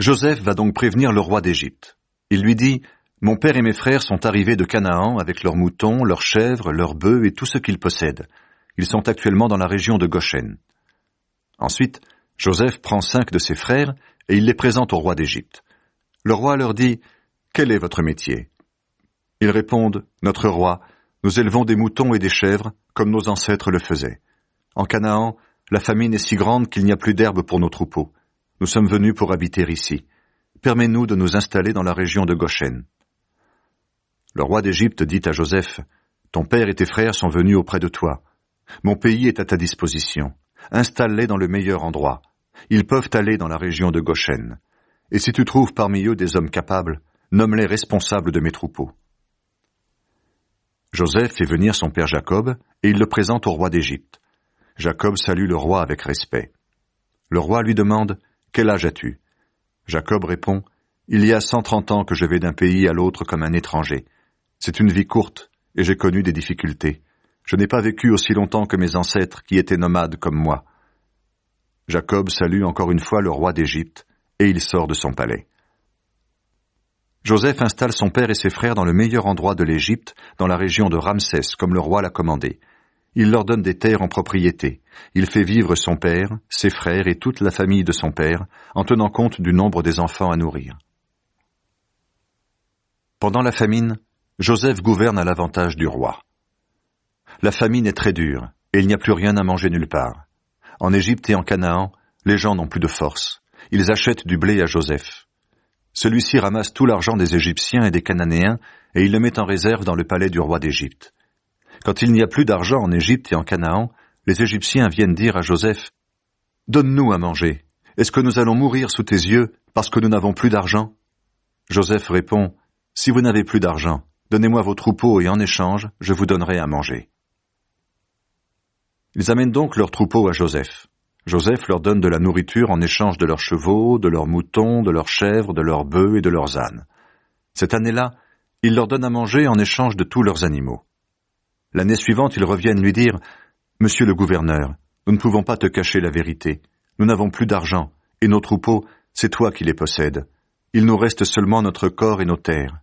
Joseph va donc prévenir le roi d'Égypte. Il lui dit « Mon père et mes frères sont arrivés de Canaan avec leurs moutons, leurs chèvres, leurs bœufs et tout ce qu'ils possèdent. Ils sont actuellement dans la région de Goshen. » Ensuite, Joseph prend 5 de ses frères et il les présente au roi d'Égypte. Le roi leur dit « Quel est votre métier ?» Ils répondent « Notre roi, nous élevons des moutons et des chèvres, comme nos ancêtres le faisaient. En Canaan, la famine est si grande qu'il n'y a plus d'herbe pour nos troupeaux. Nous sommes venus pour habiter ici. Permets-nous de nous installer dans la région de Goshen. » Le roi d'Égypte dit à Joseph « Ton père et tes frères sont venus auprès de toi. Mon pays est à ta disposition. Installe-les dans le meilleur endroit. Ils peuvent aller dans la région de Goshen. Et si tu trouves parmi eux des hommes capables, nomme-les responsables de mes troupeaux. » Joseph fait venir son père Jacob et il le présente au roi d'Égypte. Jacob salue le roi avec respect. Le roi lui demande « Quel âge as-tu » Jacob répond « Il y a 130 ans que je vais d'un pays à l'autre comme un étranger. C'est une vie courte et j'ai connu des difficultés. Je n'ai pas vécu aussi longtemps que mes ancêtres qui étaient nomades comme moi. » Jacob salue encore une fois le roi d'Égypte et il sort de son palais. Joseph installe son père et ses frères dans le meilleur endroit de l'Égypte, dans la région de Ramsès, comme le roi l'a commandé. Il leur donne des terres en propriété. Il fait vivre son père, ses frères et toute la famille de son père, en tenant compte du nombre des enfants à nourrir. Pendant la famine, Joseph gouverne à l'avantage du roi. La famine est très dure, et il n'y a plus rien à manger nulle part. En Égypte et en Canaan, les gens n'ont plus de force. Ils achètent du blé à Joseph. Celui-ci ramasse tout l'argent des Égyptiens et des Cananéens, et il le met en réserve dans le palais du roi d'Égypte. Quand il n'y a plus d'argent en Égypte et en Canaan, les Égyptiens viennent dire à Joseph « Donne-nous à manger. Est-ce que nous allons mourir sous tes yeux parce que nous n'avons plus d'argent ?» Joseph répond « Si vous n'avez plus d'argent, donnez-moi vos troupeaux et en échange, je vous donnerai à manger. » Ils amènent donc leurs troupeaux à Joseph. Joseph leur donne de la nourriture en échange de leurs chevaux, de leurs moutons, de leurs chèvres, de leurs bœufs et de leurs ânes. Cette année-là, il leur donne à manger en échange de tous leurs animaux. L'année suivante, ils reviennent lui dire « Monsieur le gouverneur, nous ne pouvons pas te cacher la vérité. Nous n'avons plus d'argent, et nos troupeaux, c'est toi qui les possèdes. Il nous reste seulement notre corps et nos terres.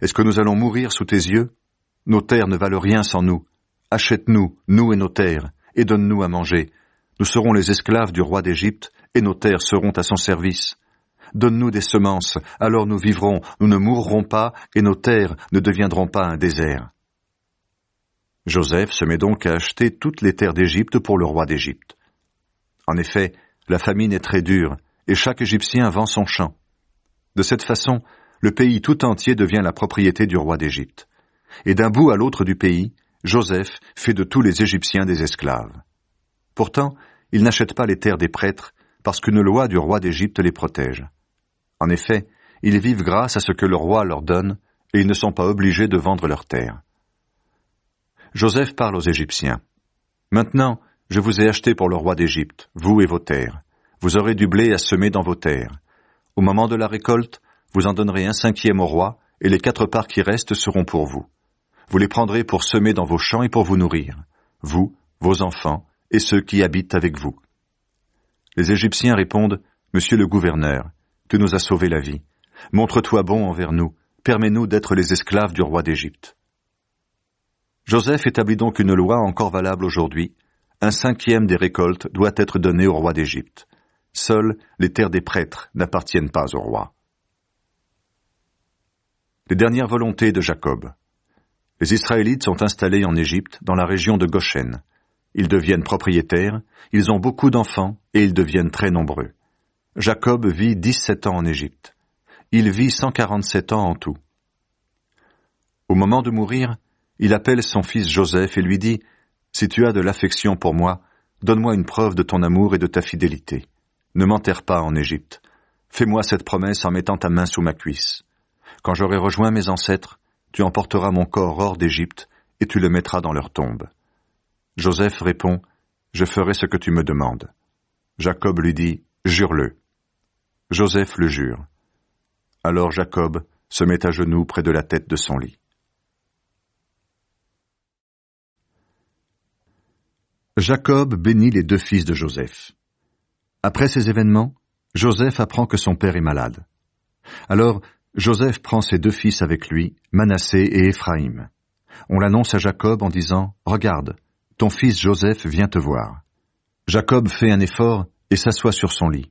Est-ce que nous allons mourir sous tes yeux? Nos terres ne valent rien sans nous. Achète-nous, nous et nos terres, et donne-nous à manger. Nous serons les esclaves du roi d'Égypte, et nos terres seront à son service. Donne-nous des semences, alors nous vivrons, nous ne mourrons pas, et nos terres ne deviendront pas un désert. » Joseph se met donc à acheter toutes les terres d'Égypte pour le roi d'Égypte. En effet, la famine est très dure, et chaque Égyptien vend son champ. De cette façon, le pays tout entier devient la propriété du roi d'Égypte. Et d'un bout à l'autre du pays, Joseph fait de tous les Égyptiens des esclaves. Pourtant, ils n'achètent pas les terres des prêtres, parce qu'une loi du roi d'Égypte les protège. En effet, ils vivent grâce à ce que le roi leur donne, et ils ne sont pas obligés de vendre leurs terres. Joseph parle aux Égyptiens. « Maintenant, je vous ai acheté pour le roi d'Égypte, vous et vos terres. Vous aurez du blé à semer dans vos terres. Au moment de la récolte, vous en donnerez 1/5 au roi, et les 4 parts qui restent seront pour vous. Vous les prendrez pour semer dans vos champs et pour vous nourrir, vous, vos enfants, et ceux qui habitent avec vous. » Les Égyptiens répondent « Monsieur le gouverneur, tu nous as sauvé la vie. Montre-toi bon envers nous, permets-nous d'être les esclaves du roi d'Égypte. » Joseph établit donc une loi encore valable aujourd'hui. 1/5 des récoltes doit être donné au roi d'Égypte. Seules les terres des prêtres n'appartiennent pas au roi. Les dernières volontés de Jacob. Les Israélites sont installés en Égypte, dans la région de Goshen. Ils deviennent propriétaires, ils ont beaucoup d'enfants et ils deviennent très nombreux. Jacob vit 17 ans en Égypte. Il vit 147 ans en tout. Au moment de mourir, il appelle son fils Joseph et lui dit « Si tu as de l'affection pour moi, donne-moi une preuve de ton amour et de ta fidélité. Ne m'enterre pas en Égypte. Fais-moi cette promesse en mettant ta main sous ma cuisse. Quand j'aurai rejoint mes ancêtres, tu emporteras mon corps hors d'Égypte et tu le mettras dans leur tombe. » Joseph répond « Je ferai ce que tu me demandes. » Jacob lui dit « Jure-le. » Joseph le jure. Alors Jacob se met à genoux près de la tête de son lit. Jacob bénit les 2 fils de Joseph. Après ces événements, Joseph apprend que son père est malade. Alors, Joseph prend ses 2 fils avec lui, Manassé et Éphraïm. On l'annonce à Jacob en disant « Regarde, ton fils Joseph vient te voir. » Jacob fait un effort et s'assoit sur son lit.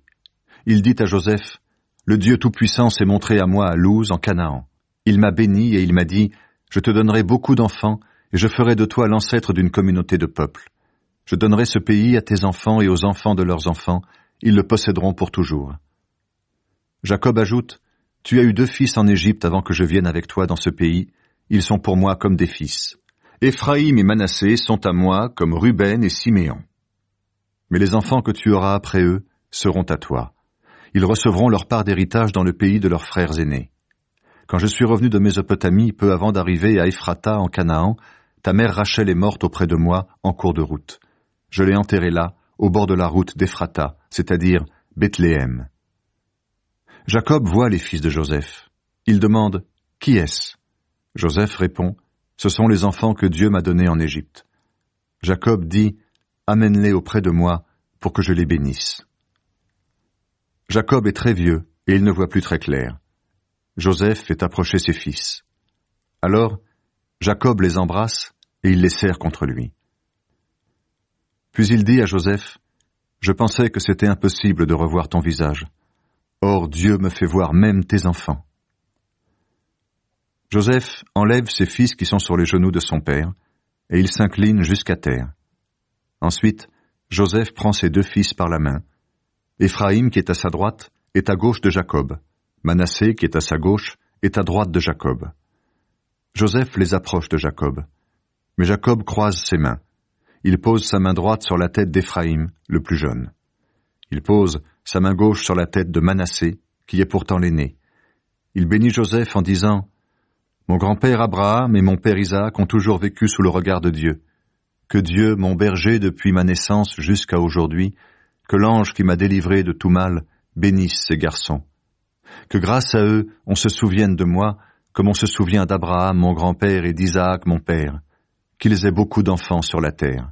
Il dit à Joseph « Le Dieu Tout-Puissant s'est montré à moi à Luz en Canaan. Il m'a béni et il m'a dit « Je te donnerai beaucoup d'enfants et je ferai de toi l'ancêtre d'une communauté de peuples. Je donnerai ce pays à tes enfants et aux enfants de leurs enfants. Ils le posséderont pour toujours. » Jacob ajoute « Tu as eu 2 fils en Égypte avant que je vienne avec toi dans ce pays. Ils sont pour moi comme des fils. Éphraïm et Manassé sont à moi comme Ruben et Siméon. Mais les enfants que tu auras après eux seront à toi. Ils recevront leur part d'héritage dans le pays de leurs frères aînés. Quand je suis revenu de Mésopotamie, peu avant d'arriver à Ephrata en Canaan, ta mère Rachel est morte auprès de moi en cours de route. Je l'ai enterrée là, au bord de la route d'Ephrata, c'est-à-dire Bethléem. » Jacob voit les fils de Joseph. Il demande « Qui est-ce » Joseph répond « Ce sont les enfants que Dieu m'a donnés en Égypte. » Jacob dit « Amène-les auprès de moi pour que je les bénisse. » Jacob est très vieux et il ne voit plus très clair. Joseph fait approcher ses fils. Alors, Jacob les embrasse et il les serre contre lui. Puis il dit à Joseph « Je pensais que c'était impossible de revoir ton visage. Or Dieu me fait voir même tes enfants. » Joseph enlève ses fils qui sont sur les genoux de son père, et il s'incline jusqu'à terre. Ensuite, Joseph prend ses 2 fils par la main. Éphraïm, qui est à sa droite, est à gauche de Jacob. Manassé, qui est à sa gauche, est à droite de Jacob. Joseph les approche de Jacob. Mais Jacob croise ses mains. Il pose sa main droite sur la tête d'Éphraïm, le plus jeune. Il pose sa main gauche sur la tête de Manassé, qui est pourtant l'aîné. Il bénit Joseph en disant « Mon grand-père Abraham et mon père Isaac ont toujours vécu sous le regard de Dieu. Que Dieu, mon berger depuis ma naissance jusqu'à aujourd'hui, que l'ange qui m'a délivré de tout mal, bénisse ces garçons. Que grâce à eux, on se souvienne de moi, comme on se souvient d'Abraham, mon grand-père, et d'Isaac, mon père, qu'ils aient beaucoup d'enfants sur la terre. »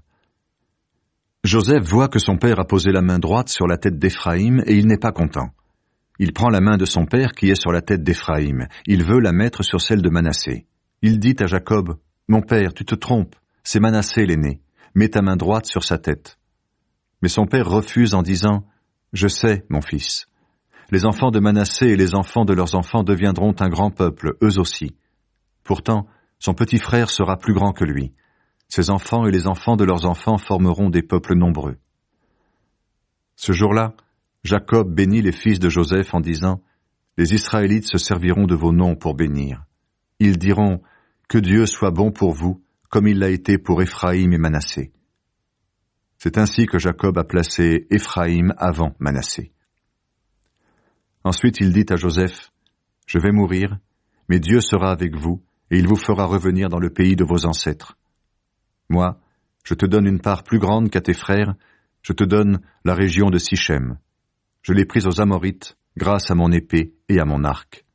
Joseph voit que son père a posé la main droite sur la tête d'Éphraïm et il n'est pas content. Il prend la main de son père qui est sur la tête d'Éphraïm. Il veut la mettre sur celle de Manassé. Il dit à Jacob, « Mon père, tu te trompes, c'est Manassé l'aîné. Mets ta main droite sur sa tête. » Mais son père refuse en disant, « Je sais, mon fils. Les enfants de Manassé et les enfants de leurs enfants deviendront un grand peuple, eux aussi. Pourtant, son petit frère sera plus grand que lui. Ses enfants et les enfants de leurs enfants formeront des peuples nombreux. » Ce jour-là, Jacob bénit les fils de Joseph en disant, « Les Israélites se serviront de vos noms pour bénir. Ils diront, « Que Dieu soit bon pour vous, comme il l'a été pour Éphraïm et Manassé. » C'est ainsi que Jacob a placé Éphraïm avant Manassé. Ensuite il dit à Joseph, « Je vais mourir, mais Dieu sera avec vous, et il vous fera revenir dans le pays de vos ancêtres. Moi, je te donne une part plus grande qu'à tes frères, je te donne la région de Sichem. Je l'ai prise aux Amorites grâce à mon épée et à mon arc. »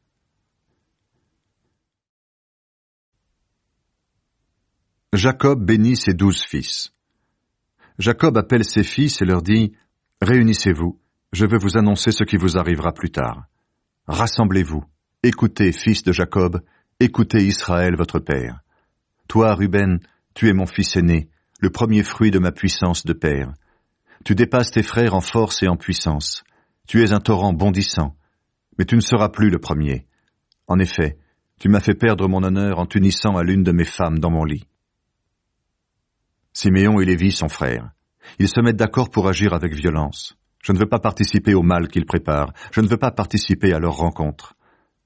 Jacob bénit ses 12 fils. Jacob appelle ses fils et leur dit, « Réunissez-vous, je vais vous annoncer ce qui vous arrivera plus tard. Rassemblez-vous, écoutez, fils de Jacob, écoutez Israël votre père. Toi, Ruben, tu es mon fils aîné, le premier fruit de ma puissance de père. Tu dépasses tes frères en force et en puissance. Tu es un torrent bondissant, mais tu ne seras plus le premier. En effet, tu m'as fait perdre mon honneur en t'unissant à l'une de mes femmes dans mon lit. » Siméon et Lévi sont frères. Ils se mettent d'accord pour agir avec violence. Je ne veux pas participer au mal qu'ils préparent. Je ne veux pas participer à leur rencontre.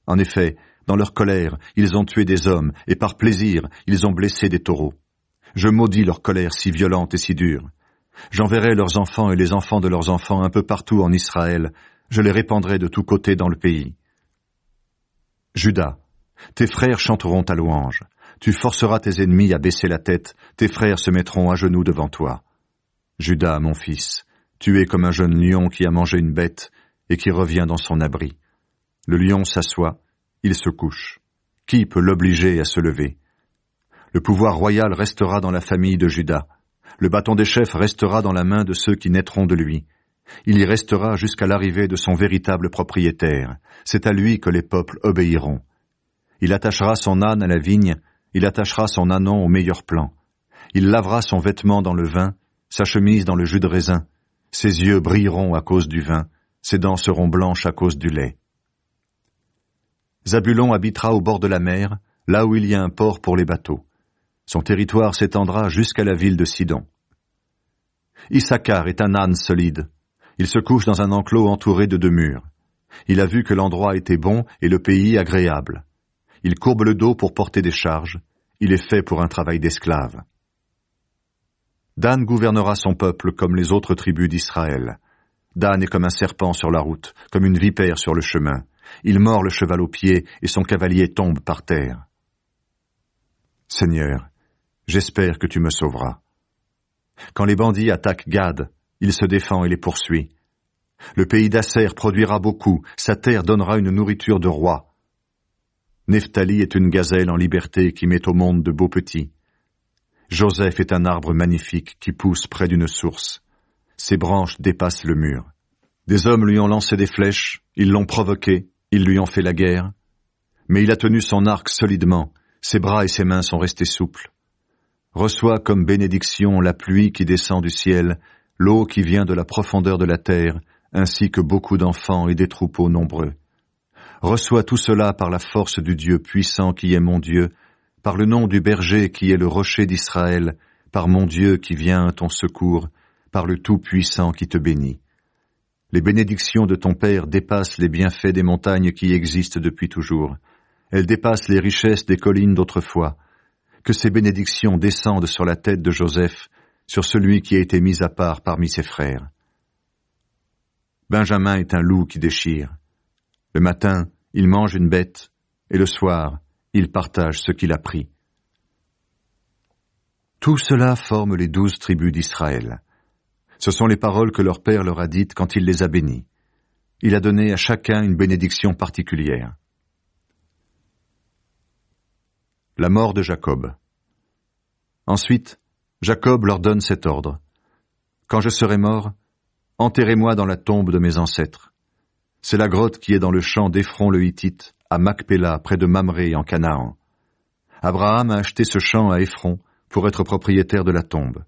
En effet, dans leur colère, ils ont tué des hommes, et par plaisir, ils ont blessé des taureaux. Je maudis leur colère si violente et si dure. J'enverrai leurs enfants et les enfants de leurs enfants un peu partout en Israël. Je les répandrai de tous côtés dans le pays. Juda, tes frères chanteront ta louange. Tu forceras tes ennemis à baisser la tête. Tes frères se mettront à genoux devant toi. Juda, mon fils, tu es comme un jeune lion qui a mangé une bête et qui revient dans son abri. Le lion s'assoit, il se couche. Qui peut l'obliger à se lever? Le pouvoir royal restera dans la famille de Juda. Le bâton des chefs restera dans la main de ceux qui naîtront de lui. Il y restera jusqu'à l'arrivée de son véritable propriétaire. C'est à lui que les peuples obéiront. Il attachera son âne à la vigne, il attachera son ânon au meilleur plant. Il lavera son vêtement dans le vin, sa chemise dans le jus de raisin. Ses yeux brilleront à cause du vin, ses dents seront blanches à cause du lait. Zabulon habitera au bord de la mer, là où il y a un port pour les bateaux. Son territoire s'étendra jusqu'à la ville de Sidon. Issachar est un âne solide. Il se couche dans un enclos entouré de 2 murs. Il a vu que l'endroit était bon et le pays agréable. Il courbe le dos pour porter des charges. Il est fait pour un travail d'esclave. Dan gouvernera son peuple comme les autres tribus d'Israël. Dan est comme un serpent sur la route, comme une vipère sur le chemin. Il mord le cheval au pied et son cavalier tombe par terre. Seigneur, j'espère que tu me sauveras. Quand les bandits attaquent Gad, il se défend et les poursuit. Le pays d'Asser produira beaucoup, sa terre donnera une nourriture de roi. Nephtali est une gazelle en liberté qui met au monde de beaux petits. Joseph est un arbre magnifique qui pousse près d'une source. Ses branches dépassent le mur. Des hommes lui ont lancé des flèches, ils l'ont provoqué, ils lui ont fait la guerre. Mais il a tenu son arc solidement, ses bras et ses mains sont restés souples. Reçois comme bénédiction la pluie qui descend du ciel, l'eau qui vient de la profondeur de la terre, ainsi que beaucoup d'enfants et des troupeaux nombreux. Reçois tout cela par la force du Dieu puissant qui est mon Dieu, par le nom du berger qui est le rocher d'Israël, par mon Dieu qui vient à ton secours, par le Tout-Puissant qui te bénit. Les bénédictions de ton Père dépassent les bienfaits des montagnes qui existent depuis toujours. Elles dépassent les richesses des collines d'autrefois. Que ces bénédictions descendent sur la tête de Joseph, sur celui qui a été mis à part parmi ses frères. Benjamin est un loup qui déchire. Le matin, il mange une bête, et le soir, il partage ce qu'il a pris. Tout cela forme les 12 tribus d'Israël. Ce sont les paroles que leur père leur a dites quand il les a bénis. Il a donné à chacun une bénédiction particulière. La mort de Jacob. Ensuite, Jacob leur donne cet ordre. Quand je serai mort, enterrez-moi dans la tombe de mes ancêtres. C'est la grotte qui est dans le champ d'Éphron le Hittite, à Macpéla, près de Mamré, en Canaan. Abraham a acheté ce champ à Éphron pour être propriétaire de la tombe.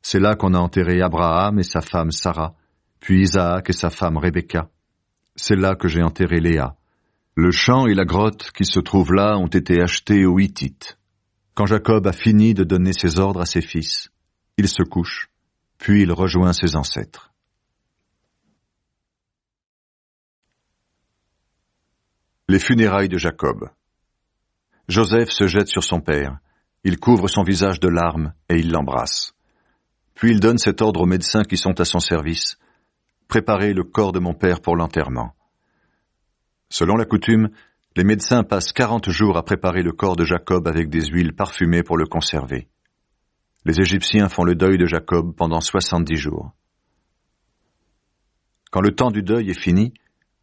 C'est là qu'on a enterré Abraham et sa femme Sarah, puis Isaac et sa femme Rebecca. C'est là que j'ai enterré Léa. Le champ et la grotte qui se trouvent là ont été achetés aux Hittites. Quand Jacob a fini de donner ses ordres à ses fils, il se couche, puis il rejoint ses ancêtres. Les funérailles de Jacob. Joseph se jette sur son père, il couvre son visage de larmes et il l'embrasse. Puis il donne cet ordre aux médecins qui sont à son service. Préparez le corps de mon père pour l'enterrement. Selon la coutume, les médecins passent 40 jours à préparer le corps de Jacob avec des huiles parfumées pour le conserver. Les Égyptiens font le deuil de Jacob pendant 70 jours. Quand le temps du deuil est fini,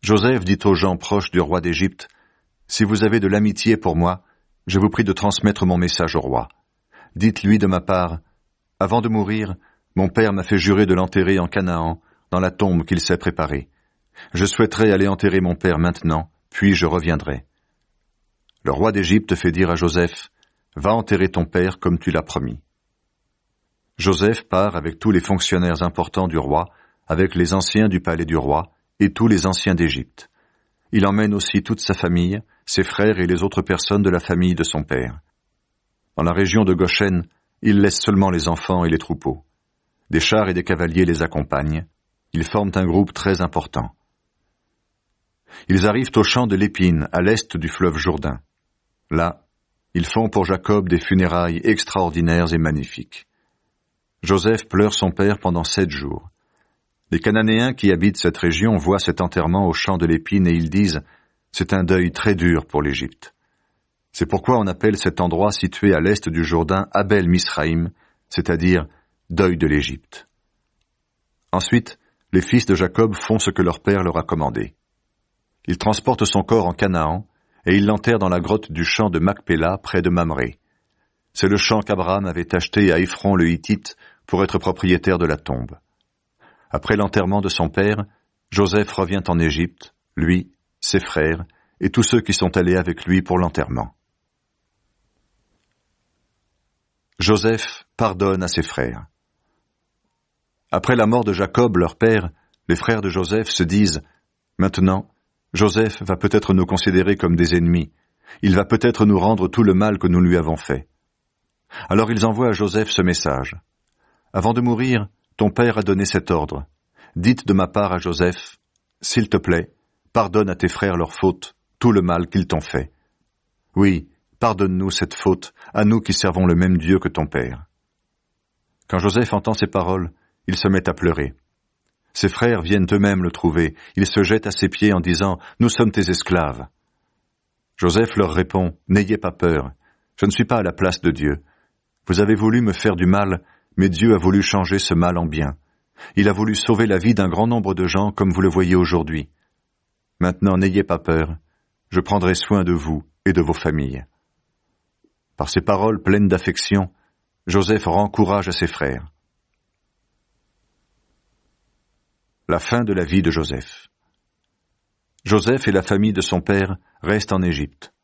Joseph dit aux gens proches du roi d'Égypte, « Si vous avez de l'amitié pour moi, je vous prie de transmettre mon message au roi. Dites-lui de ma part, avant de mourir, mon père m'a fait jurer de l'enterrer en Canaan, dans la tombe qu'il s'est préparée. Je souhaiterais aller enterrer mon père maintenant, puis je reviendrai. » Le roi d'Égypte fait dire à Joseph, « Va enterrer ton père comme tu l'as promis. » Joseph part avec tous les fonctionnaires importants du roi, avec les anciens du palais du roi et tous les anciens d'Égypte. Il emmène aussi toute sa famille, ses frères et les autres personnes de la famille de son père. Dans la région de Goshen, il laisse seulement les enfants et les troupeaux. Des chars et des cavaliers les accompagnent. Ils forment un groupe très important. Ils arrivent au champ de l'Épine, à l'est du fleuve Jourdain. Là, ils font pour Jacob des funérailles extraordinaires et magnifiques. Joseph pleure son père pendant 7 jours. Les Cananéens qui habitent cette région voient cet enterrement au champ de l'Épine et ils disent « C'est un deuil très dur pour l'Égypte ». C'est pourquoi on appelle cet endroit situé à l'est du Jourdain Abel Misraïm, c'est-à-dire deuil de l'Égypte. Ensuite, les fils de Jacob font ce que leur père leur a commandé. Ils transportent son corps en Canaan et ils l'enterrent dans la grotte du champ de Macpéla près de Mamré. C'est le champ qu'Abraham avait acheté à Éphron le Hittite pour être propriétaire de la tombe. Après l'enterrement de son père, Joseph revient en Égypte, lui, ses frères, et tous ceux qui sont allés avec lui pour l'enterrement. Joseph pardonne à ses frères. Après la mort de Jacob, leur père, les frères de Joseph se disent « Maintenant, Joseph va peut-être nous considérer comme des ennemis. Il va peut-être nous rendre tout le mal que nous lui avons fait. » Alors ils envoient à Joseph ce message. « Avant de mourir, ton père a donné cet ordre. Dites de ma part à Joseph, « S'il te plaît, pardonne à tes frères leurs fautes, tout le mal qu'ils t'ont fait. Oui, pardonne-nous cette faute, à nous qui servons le même Dieu que ton père. » Quand Joseph entend ces paroles, il se met à pleurer. Ses frères viennent eux-mêmes le trouver. Ils se jettent à ses pieds en disant « Nous sommes tes esclaves. » Joseph leur répond « N'ayez pas peur, je ne suis pas à la place de Dieu. Vous avez voulu me faire du mal, mais Dieu a voulu changer ce mal en bien. Il a voulu sauver la vie d'un grand nombre de gens comme vous le voyez aujourd'hui. Maintenant, n'ayez pas peur, je prendrai soin de vous et de vos familles. » Par ces paroles pleines d'affection, Joseph rend courage à ses frères. La fin de la vie de Joseph. Joseph et la famille de son père restent en Égypte.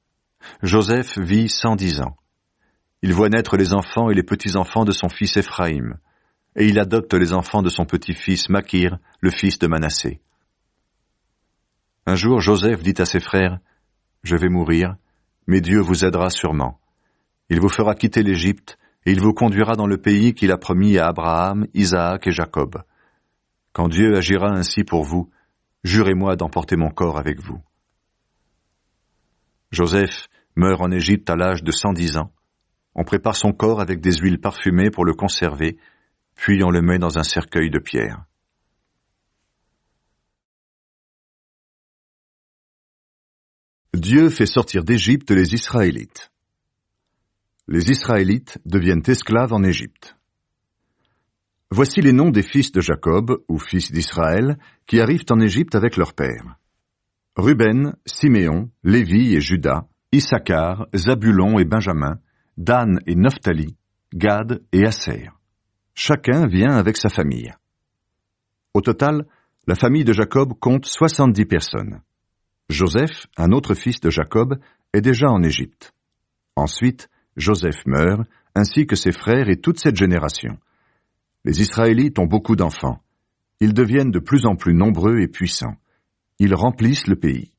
Joseph vit 110 ans. Il voit naître les enfants et les petits-enfants de son fils Éphraïm, et il adopte les enfants de son petit-fils Makir, le fils de Manassé. Un jour, Joseph dit à ses frères, « Je vais mourir, mais Dieu vous aidera sûrement. Il vous fera quitter l'Égypte, et il vous conduira dans le pays qu'il a promis à Abraham, Isaac et Jacob. Quand Dieu agira ainsi pour vous, jurez-moi d'emporter mon corps avec vous. » Joseph meurt en Égypte à l'âge de 110 ans. On prépare son corps avec des huiles parfumées pour le conserver, puis on le met dans un cercueil de pierre. Dieu fait sortir d'Égypte les Israélites. Les Israélites deviennent esclaves en Égypte. Voici les noms des fils de Jacob, ou fils d'Israël, qui arrivent en Égypte avec leur père. Ruben, Siméon, Lévi et Juda, Issachar, Zabulon et Benjamin, Dan et Nephtali, Gad et Aser. Chacun vient avec sa famille. Au total, la famille de Jacob compte 70 personnes. Joseph, un autre fils de Jacob, est déjà en Égypte. Ensuite, Joseph meurt, ainsi que ses frères et toute cette génération. Les Israélites ont beaucoup d'enfants. Ils deviennent de plus en plus nombreux et puissants. Ils remplissent le pays.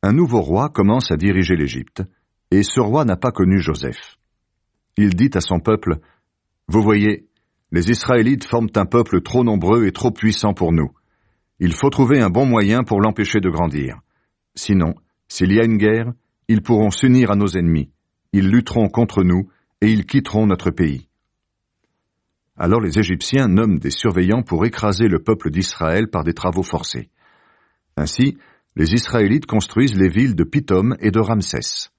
Un nouveau roi commence à diriger l'Égypte, et ce roi n'a pas connu Joseph. Il dit à son peuple, « Vous voyez, les Israélites forment un peuple trop nombreux et trop puissant pour nous. Il faut trouver un bon moyen pour l'empêcher de grandir. Sinon, s'il y a une guerre, ils pourront s'unir à nos ennemis. Ils lutteront contre nous et ils quitteront notre pays. » Alors les Égyptiens nomment des surveillants pour écraser le peuple d'Israël par des travaux forcés. Ainsi, les Israélites construisent les villes de Pithom et de Ramsès.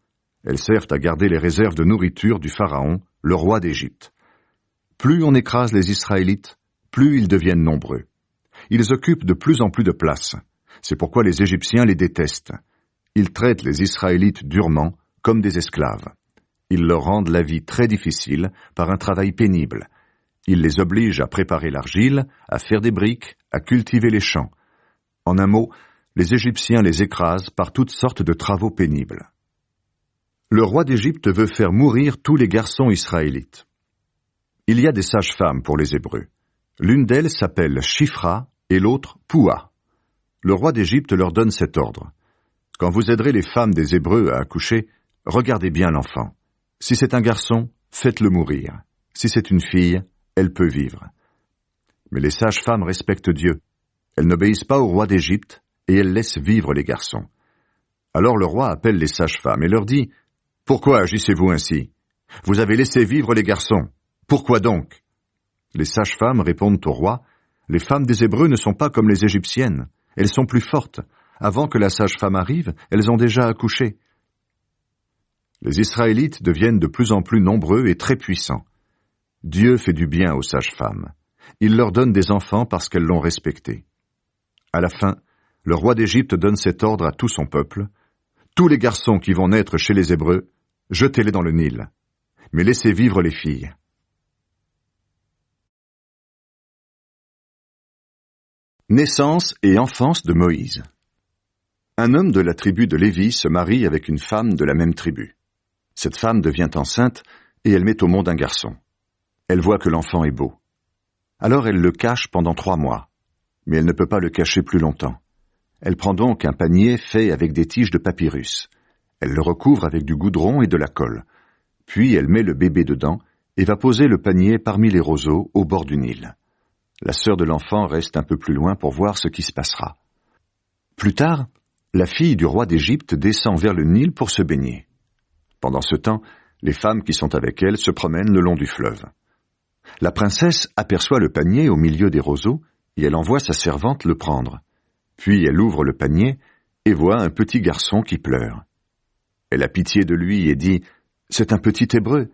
Elles servent à garder les réserves de nourriture du Pharaon, le roi d'Égypte. Plus on écrase les Israélites, plus ils deviennent nombreux. Ils occupent de plus en plus de place. C'est pourquoi les Égyptiens les détestent. Ils traitent les Israélites durement, comme des esclaves. Ils leur rendent la vie très difficile par un travail pénible. Ils les obligent à préparer l'argile, à faire des briques, à cultiver les champs. En un mot, les Égyptiens les écrasent par toutes sortes de travaux pénibles. Le roi d'Égypte veut faire mourir tous les garçons israélites. Il y a des sages-femmes pour les Hébreux. L'une d'elles s'appelle Shifra et l'autre Poua. Le roi d'Égypte leur donne cet ordre. Quand vous aiderez les femmes des Hébreux à accoucher, regardez bien l'enfant. Si c'est un garçon, faites-le mourir. Si c'est une fille, elle peut vivre. Mais les sages-femmes respectent Dieu. Elles n'obéissent pas au roi d'Égypte et elles laissent vivre les garçons. Alors le roi appelle les sages-femmes et leur dit « Pourquoi agissez-vous ainsi? Vous avez laissé vivre les garçons. Pourquoi donc ?» Les sages-femmes répondent au roi « Les femmes des Hébreux ne sont pas comme les Égyptiennes. Elles sont plus fortes. Avant que la sage-femme arrive, elles ont déjà accouché. » Les Israélites deviennent de plus en plus nombreux et très puissants. Dieu fait du bien aux sages-femmes. Il leur donne des enfants parce qu'elles l'ont respecté. À la fin, le roi d'Égypte donne cet ordre à tout son peuple. Tous les garçons qui vont naître chez les Hébreux, jetez-les dans le Nil, mais laissez vivre les filles. Naissance et enfance de Moïse. Un homme de la tribu de Lévi se marie avec une femme de la même tribu. Cette femme devient enceinte et elle met au monde un garçon. Elle voit que l'enfant est beau. Alors elle le cache pendant 3 mois, mais elle ne peut pas le cacher plus longtemps. Elle prend donc un panier fait avec des tiges de papyrus. Elle le recouvre avec du goudron et de la colle. Puis elle met le bébé dedans et va poser le panier parmi les roseaux au bord du Nil. La sœur de l'enfant reste un peu plus loin pour voir ce qui se passera. Plus tard, la fille du roi d'Égypte descend vers le Nil pour se baigner. Pendant ce temps, les femmes qui sont avec elle se promènent le long du fleuve. La princesse aperçoit le panier au milieu des roseaux et elle envoie sa servante le prendre. Puis elle ouvre le panier et voit un petit garçon qui pleure. Elle a pitié de lui et dit « C'est un petit Hébreu ».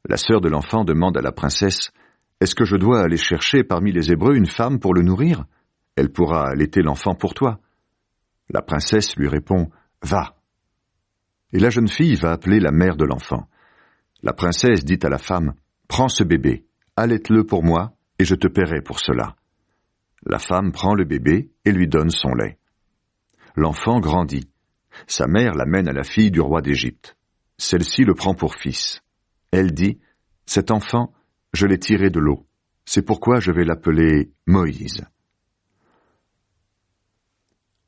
La sœur de l'enfant demande à la princesse « Est-ce que je dois aller chercher parmi les Hébreux une femme pour le nourrir? Elle pourra allaiter l'enfant pour toi. » La princesse lui répond « Va ». Et la jeune fille va appeler la mère de l'enfant. La princesse dit à la femme « Prends ce bébé, allaite-le pour moi, et je te paierai pour cela. » La femme prend le bébé et lui donne son lait. L'enfant grandit. Sa mère l'amène à la fille du roi d'Égypte. Celle-ci le prend pour fils. Elle dit « Cet enfant, je l'ai tiré de l'eau. C'est pourquoi je vais l'appeler Moïse. »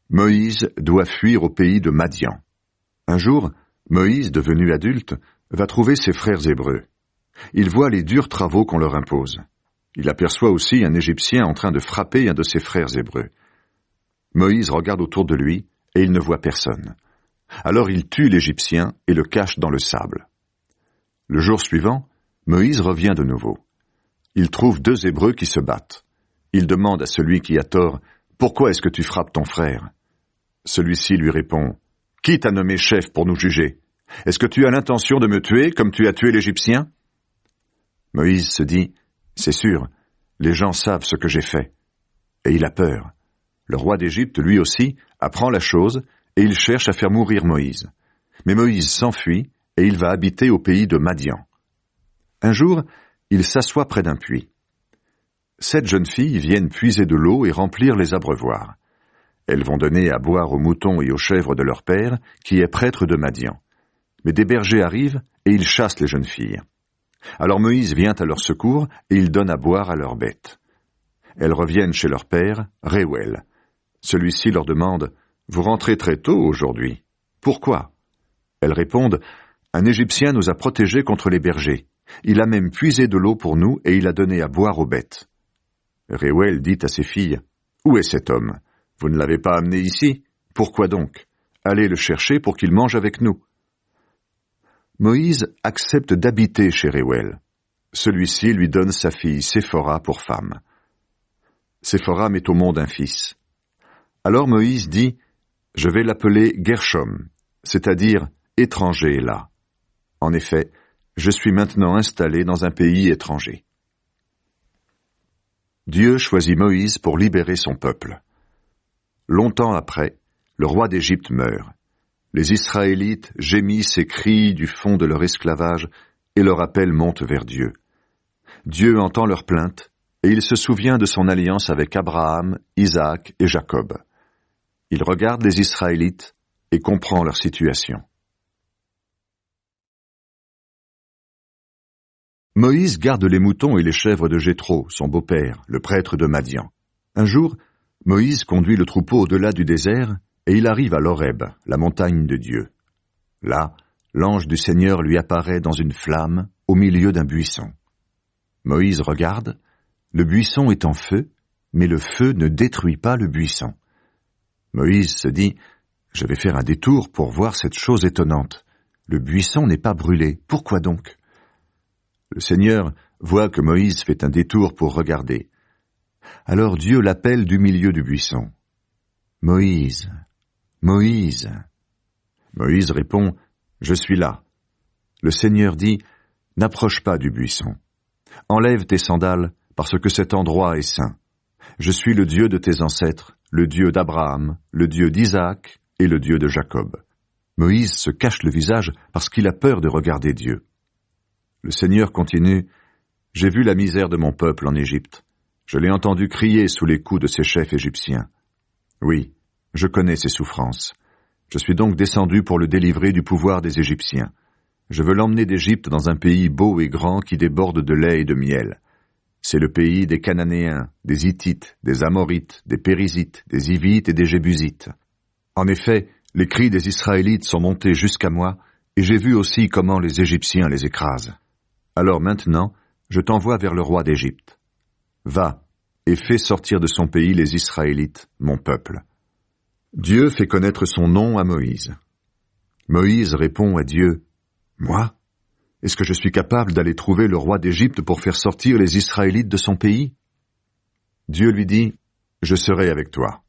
Moïse doit fuir au pays de Madian. Un jour, Moïse, devenu adulte, va trouver ses frères hébreux. Il voit les durs travaux qu'on leur impose. Il aperçoit aussi un Égyptien en train de frapper un de ses frères hébreux. Moïse regarde autour de lui et il ne voit personne. Alors il tue l'Égyptien et le cache dans le sable. Le jour suivant, Moïse revient de nouveau. Il trouve 2 Hébreux qui se battent. Il demande à celui qui a tort « Pourquoi est-ce que tu frappes ton frère ?» Celui-ci lui répond « Qui t'a nommé chef pour nous juger? Est-ce que tu as l'intention de me tuer comme tu as tué l'Égyptien ?» Moïse se dit « C'est sûr, les gens savent ce que j'ai fait. » Et il a peur. Le roi d'Égypte, lui aussi, apprend la chose et il cherche à faire mourir Moïse. Mais Moïse s'enfuit et il va habiter au pays de Madian. Un jour, il s'assoit près d'un puits. 7 jeunes filles viennent puiser de l'eau et remplir les abreuvoirs. Elles vont donner à boire aux moutons et aux chèvres de leur père, qui est prêtre de Madian. Mais des bergers arrivent et ils chassent les jeunes filles. Alors Moïse vient à leur secours et il donne à boire à leurs bêtes. Elles reviennent chez leur père, Réuel. Celui-ci leur demande « Vous rentrez très tôt aujourd'hui. Pourquoi ?» Elles répondent « Un Égyptien nous a protégés contre les bergers. Il a même puisé de l'eau pour nous et il a donné à boire aux bêtes. » Réuel dit à ses filles « Où est cet homme? Vous ne l'avez pas amené ici? Pourquoi donc? Allez le chercher pour qu'il mange avec nous. » Moïse accepte d'habiter chez Réuel. Celui-ci lui donne sa fille Séphora pour femme. Séphora met au monde un fils. Alors Moïse dit « Je vais l'appeler Gershom, c'est-à-dire étranger là. En effet, je suis maintenant installé dans un pays étranger. » Dieu choisit Moïse pour libérer son peuple. Longtemps après, le roi d'Égypte meurt. Les Israélites gémissent et crient du fond de leur esclavage et leur appel monte vers Dieu. Dieu entend leurs plaintes et il se souvient de son alliance avec Abraham, Isaac et Jacob. Il regarde les Israélites et comprend leur situation. Moïse garde les moutons et les chèvres de Jéthro, son beau-père, le prêtre de Madian. Un jour, Moïse conduit le troupeau au-delà du désert et il arrive à l'Horeb, la montagne de Dieu. Là, l'ange du Seigneur lui apparaît dans une flamme au milieu d'un buisson. Moïse regarde, le buisson est en feu, mais le feu ne détruit pas le buisson. Moïse se dit « Je vais faire un détour pour voir cette chose étonnante. Le buisson n'est pas brûlé, pourquoi donc ?» Le Seigneur voit que Moïse fait un détour pour regarder. Alors Dieu l'appelle du milieu du buisson. « Moïse, Moïse !» Moïse répond « Je suis là. » Le Seigneur dit « N'approche pas du buisson. Enlève tes sandales, parce que cet endroit est saint. Je suis le Dieu de tes ancêtres, le Dieu d'Abraham, le Dieu d'Isaac et le Dieu de Jacob. » Moïse se cache le visage parce qu'il a peur de regarder Dieu. Le Seigneur continue « J'ai vu la misère de mon peuple en Égypte. Je l'ai entendu crier sous les coups de ses chefs égyptiens. Oui, je connais ses souffrances. Je suis donc descendu pour le délivrer du pouvoir des Égyptiens. Je veux l'emmener d'Égypte dans un pays beau et grand qui déborde de lait et de miel. C'est le pays des Cananéens, des Hittites, des Amorites, des Périzites, des Hivites et des Jébusites. En effet, les cris des Israélites sont montés jusqu'à moi, et j'ai vu aussi comment les Égyptiens les écrasent. Alors maintenant, je t'envoie vers le roi d'Égypte. Va, et fais sortir de son pays les Israélites, mon peuple. Dieu fait connaître son nom à Moïse. Moïse répond à Dieu, « Moi ? Est-ce que je suis capable d'aller trouver le roi d'Égypte pour faire sortir les Israélites de son pays ?» Dieu lui dit, « Je serai avec toi.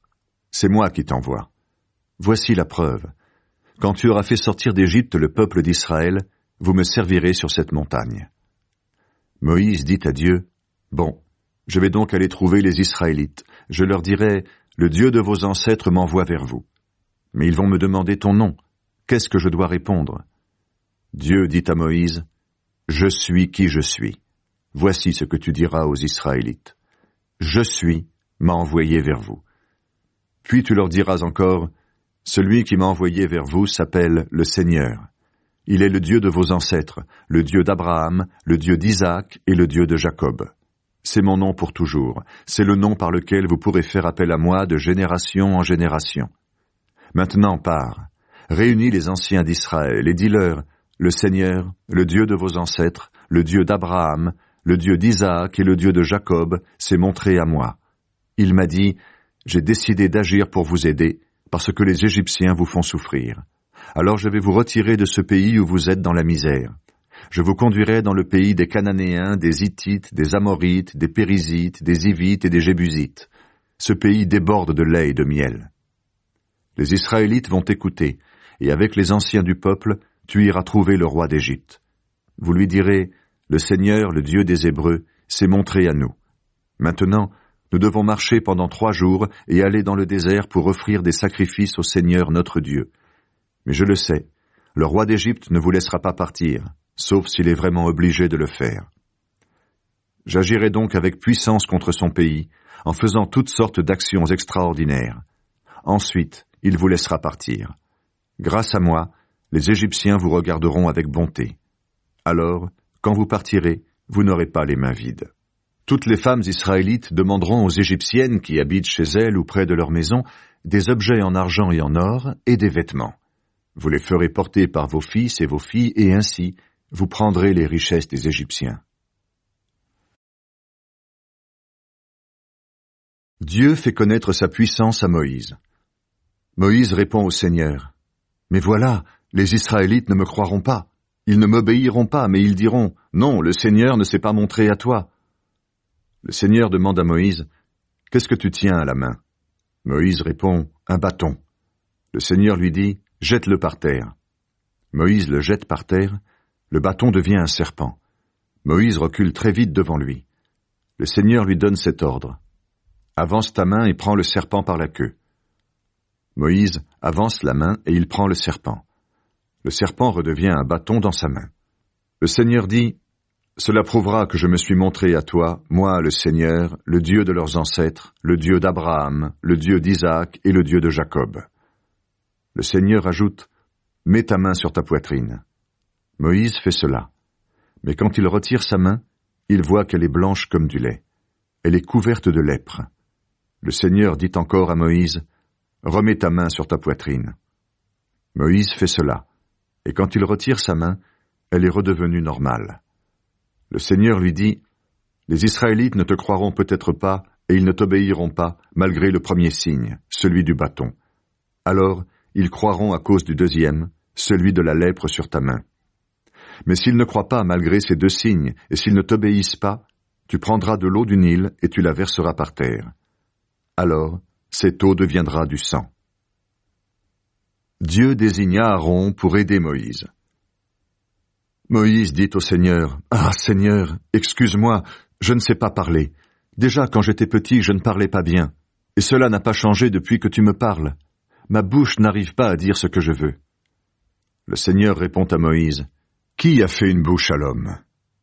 C'est moi qui t'envoie. Voici la preuve. Quand tu auras fait sortir d'Égypte le peuple d'Israël, vous me servirez sur cette montagne. » Moïse dit à Dieu, « Bon, je vais donc aller trouver les Israélites. Je leur dirai, « Le Dieu de vos ancêtres m'envoie vers vous. » Mais ils vont me demander ton nom. Qu'est-ce que je dois répondre ? Dieu dit à Moïse, « Je suis qui je suis. Voici ce que tu diras aux Israélites. Je suis m'a envoyé vers vous. Puis tu leur diras encore, « Celui qui m'a envoyé vers vous s'appelle le Seigneur. Il est le Dieu de vos ancêtres, le Dieu d'Abraham, le Dieu d'Isaac et le Dieu de Jacob. C'est mon nom pour toujours. C'est le nom par lequel vous pourrez faire appel à moi de génération en génération. Maintenant pars, réunis les anciens d'Israël et dis-leur, le Seigneur, le Dieu de vos ancêtres, le Dieu d'Abraham, le Dieu d'Isaac et le Dieu de Jacob s'est montré à moi. Il m'a dit, j'ai décidé d'agir pour vous aider, parce que les Égyptiens vous font souffrir. Alors je vais vous retirer de ce pays où vous êtes dans la misère. Je vous conduirai dans le pays des Cananéens, des Hittites, des Amorites, des Périzites, des Hivites et des Jébusites. Ce pays déborde de lait et de miel. Les Israélites vont t'écouter, et avec les anciens du peuple, tu iras trouver le roi d'Égypte. Vous lui direz, le Seigneur, le Dieu des Hébreux, s'est montré à nous. Maintenant, nous devons marcher pendant 3 jours et aller dans le désert pour offrir des sacrifices au Seigneur notre Dieu. Mais je le sais, le roi d'Égypte ne vous laissera pas partir, sauf s'il est vraiment obligé de le faire. J'agirai donc avec puissance contre son pays, en faisant toutes sortes d'actions extraordinaires. Ensuite, il vous laissera partir. Grâce à moi, les Égyptiens vous regarderont avec bonté. Alors, quand vous partirez, vous n'aurez pas les mains vides. Toutes les femmes israélites demanderont aux Égyptiennes qui habitent chez elles ou près de leur maison des objets en argent et en or et des vêtements. Vous les ferez porter par vos fils et vos filles, et ainsi, vous prendrez les richesses des Égyptiens. Dieu fait connaître sa puissance à Moïse. Moïse répond au Seigneur, « Mais voilà, les Israélites ne me croiront pas. Ils ne m'obéiront pas, mais ils diront, « Non, le Seigneur ne s'est pas montré à toi. » Le Seigneur demande à Moïse, « Qu'est-ce que tu tiens à la main ?» Moïse répond, « Un bâton. » Le Seigneur lui dit, « Jette-le par terre. » Moïse le jette par terre, le bâton devient un serpent. Moïse recule très vite devant lui. Le Seigneur lui donne cet ordre. « Avance ta main et prends le serpent par la queue. » Moïse avance la main et il prend le serpent. Le serpent redevient un bâton dans sa main. Le Seigneur dit, « Cela prouvera que je me suis montré à toi, moi le Seigneur, le Dieu de leurs ancêtres, le Dieu d'Abraham, le Dieu d'Isaac et le Dieu de Jacob. » Le Seigneur ajoute, « Mets ta main sur ta poitrine. » Moïse fait cela. Mais quand il retire sa main, il voit qu'elle est blanche comme du lait. Elle est couverte de lèpre. Le Seigneur dit encore à Moïse, « Remets ta main sur ta poitrine. » Moïse fait cela. Et quand il retire sa main, elle est redevenue normale. Le Seigneur lui dit, « Les Israélites ne te croiront peut-être pas, et ils ne t'obéiront pas, malgré le premier signe, celui du bâton. Alors, ils croiront à cause du deuxième, celui de la lèpre sur ta main. Mais s'ils ne croient pas malgré ces 2 signes, et s'ils ne t'obéissent pas, tu prendras de l'eau du Nil et tu la verseras par terre. Alors, cette eau deviendra du sang. » Dieu désigna Aaron pour aider Moïse. Moïse dit au Seigneur, « Ah, Seigneur, excuse-moi, je ne sais pas parler. Déjà, quand j'étais petit, je ne parlais pas bien. Et cela n'a pas changé depuis que tu me parles. Ma bouche n'arrive pas à dire ce que je veux. » Le Seigneur répond à Moïse, « Qui a fait une bouche à l'homme?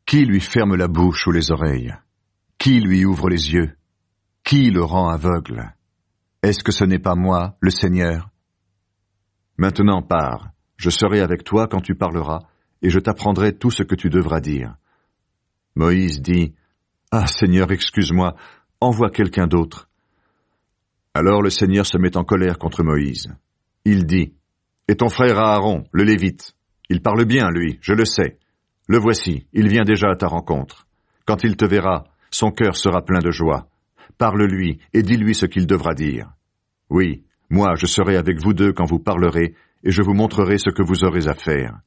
Qui lui ferme la bouche ou les oreilles? Qui lui ouvre les yeux? Qui le rend aveugle? Est-ce que ce n'est pas moi, le Seigneur? Maintenant pars, je serai avec toi quand tu parleras, et je t'apprendrai tout ce que tu devras dire. Moïse dit, « Ah, Seigneur, excuse-moi, envoie quelqu'un d'autre. » Alors le Seigneur se met en colère contre Moïse. Il dit, « Et ton frère Aaron, le Lévite, il parle bien, lui, je le sais. Le voici, il vient déjà à ta rencontre. Quand il te verra, son cœur sera plein de joie. Parle-lui et dis-lui ce qu'il devra dire. Oui, moi je serai avec vous deux quand vous parlerez, et je vous montrerai ce que vous aurez à faire.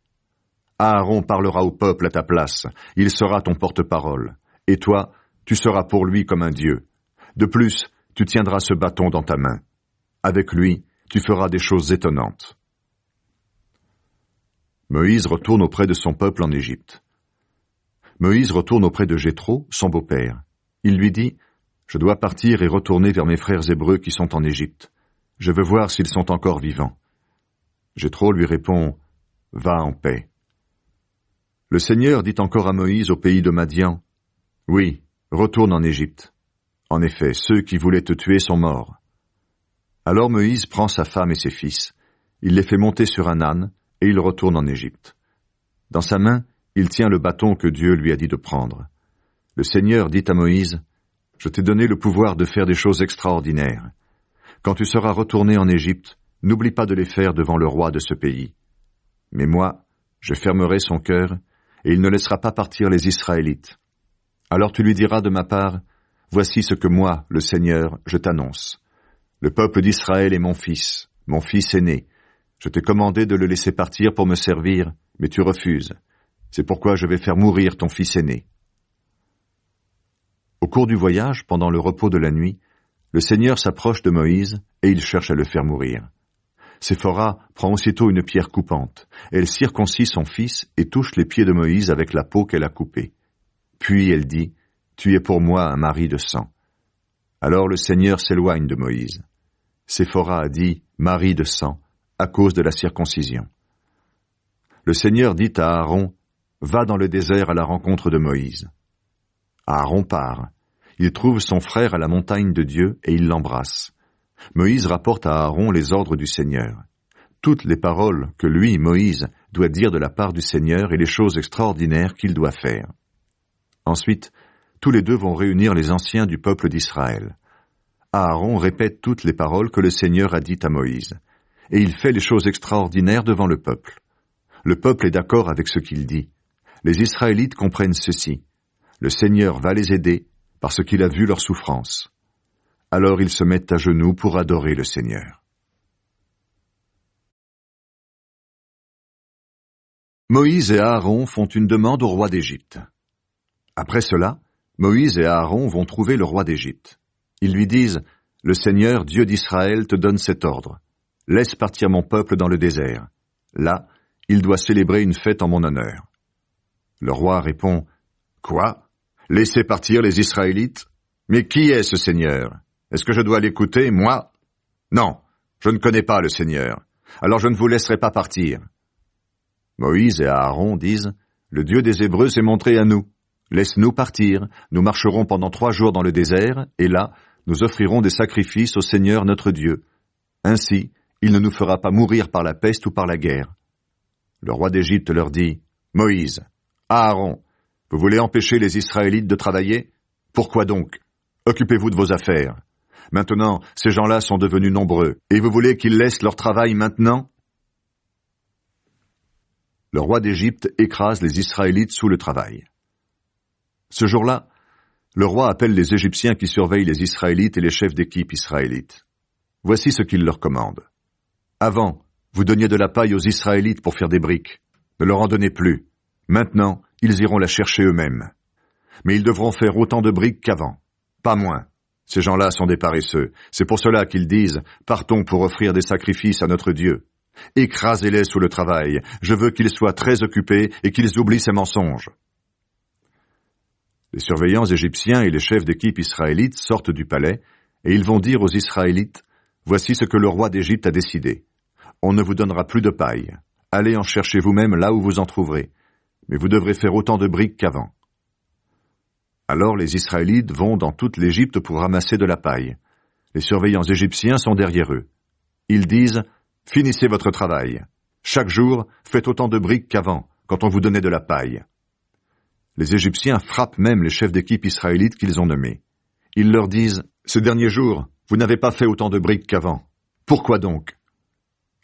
Aaron parlera au peuple à ta place, il sera ton porte-parole, et toi, tu seras pour lui comme un dieu. De plus, tu tiendras ce bâton dans ta main. Avec lui, tu feras des choses étonnantes. » Moïse retourne auprès de son peuple en Égypte. Moïse retourne auprès de Jéthro, son beau-père. Il lui dit, « Je dois partir et retourner vers mes frères hébreux qui sont en Égypte. Je veux voir s'ils sont encore vivants. » Jéthro lui répond, « Va en paix. » Le Seigneur dit encore à Moïse au pays de Madian, « Oui, retourne en Égypte. En effet, ceux qui voulaient te tuer sont morts. » Alors Moïse prend sa femme et ses fils, il les fait monter sur un âne, et il retourne en Égypte. Dans sa main, il tient le bâton que Dieu lui a dit de prendre. Le Seigneur dit à Moïse, « Je t'ai donné le pouvoir de faire des choses extraordinaires. Quand tu seras retourné en Égypte, n'oublie pas de les faire devant le roi de ce pays. Mais moi, je fermerai son cœur, et il ne laissera pas partir les Israélites. Alors tu lui diras de ma part, « Voici ce que moi, le Seigneur, je t'annonce. Le peuple d'Israël est mon fils aîné. Je t'ai commandé de le laisser partir pour me servir, mais tu refuses. C'est pourquoi je vais faire mourir ton fils aîné. » Au cours du voyage, pendant le repos de la nuit, le Seigneur s'approche de Moïse et il cherche à le faire mourir. Séphora prend aussitôt une pierre coupante. Elle circoncit son fils et touche les pieds de Moïse avec la peau qu'elle a coupée. Puis elle dit, « Tu es pour moi un mari de sang. » Alors le Seigneur s'éloigne de Moïse. Séphora a dit, « Mari de sang », à cause de la circoncision. Le Seigneur dit à Aaron, « Va dans le désert à la rencontre de Moïse. » Aaron part. Il trouve son frère à la montagne de Dieu et il l'embrasse. Moïse rapporte à Aaron les ordres du Seigneur. Toutes les paroles que lui, Moïse, doit dire de la part du Seigneur et les choses extraordinaires qu'il doit faire. Ensuite, tous les deux vont réunir les anciens du peuple d'Israël. Aaron répète toutes les paroles que le Seigneur a dites à Moïse, et il fait les choses extraordinaires devant le peuple. Le peuple est d'accord avec ce qu'il dit. Les Israélites comprennent ceci. Le Seigneur va les aider parce qu'il a vu leur souffrance. Alors ils se mettent à genoux pour adorer le Seigneur. Moïse et Aaron font une demande au roi d'Égypte. Après cela, Moïse et Aaron vont trouver le roi d'Égypte. Ils lui disent, « Le Seigneur, Dieu d'Israël, te donne cet ordre. Laisse partir mon peuple dans le désert. Là, il doit célébrer une fête en mon honneur. » Le roi répond, « Quoi? Laisser partir les Israélites? Mais qui est ce Seigneur? Est-ce que je dois l'écouter, moi? Non, je ne connais pas le Seigneur. Alors je ne vous laisserai pas partir. » Moïse et Aaron disent, « Le Dieu des Hébreux s'est montré à nous. Laisse-nous partir, nous marcherons pendant 3 jours dans le désert, et là, nous offrirons des sacrifices au Seigneur notre Dieu. Ainsi, il ne nous fera pas mourir par la peste ou par la guerre. » Le roi d'Égypte leur dit, « Moïse, Aaron, vous voulez empêcher les Israélites de travailler? Pourquoi donc? Occupez-vous de vos affaires. Maintenant, ces gens-là sont devenus nombreux, et vous voulez qu'ils laissent leur travail maintenant? » Le roi d'Égypte écrase les Israélites sous le travail. Ce jour-là, le roi appelle les Égyptiens qui surveillent les Israélites et les chefs d'équipe israélites. Voici ce qu'il leur commande. Avant, vous donniez de la paille aux Israélites pour faire des briques. Ne leur en donnez plus. Maintenant, ils iront la chercher eux-mêmes. Mais ils devront faire autant de briques qu'avant. Pas moins. Ces gens-là sont des paresseux. C'est pour cela qu'ils disent « Partons pour offrir des sacrifices à notre Dieu. » Écrasez-les sous le travail. Je veux qu'ils soient très occupés et qu'ils oublient ces mensonges. Les surveillants égyptiens et les chefs d'équipe israélites sortent du palais et ils vont dire aux Israélites « Voici ce que le roi d'Égypte a décidé. On ne vous donnera plus de paille. Allez en chercher vous-même là où vous en trouverez. Mais vous devrez faire autant de briques qu'avant. » Alors les Israélites vont dans toute l'Égypte pour ramasser de la paille. Les surveillants égyptiens sont derrière eux. Ils disent « Finissez votre travail. Chaque jour, faites autant de briques qu'avant, quand on vous donnait de la paille. » Les Égyptiens frappent même les chefs d'équipe israélites qu'ils ont nommés. Ils leur disent « Ces derniers jours, vous n'avez pas fait autant de briques qu'avant. Pourquoi donc ?»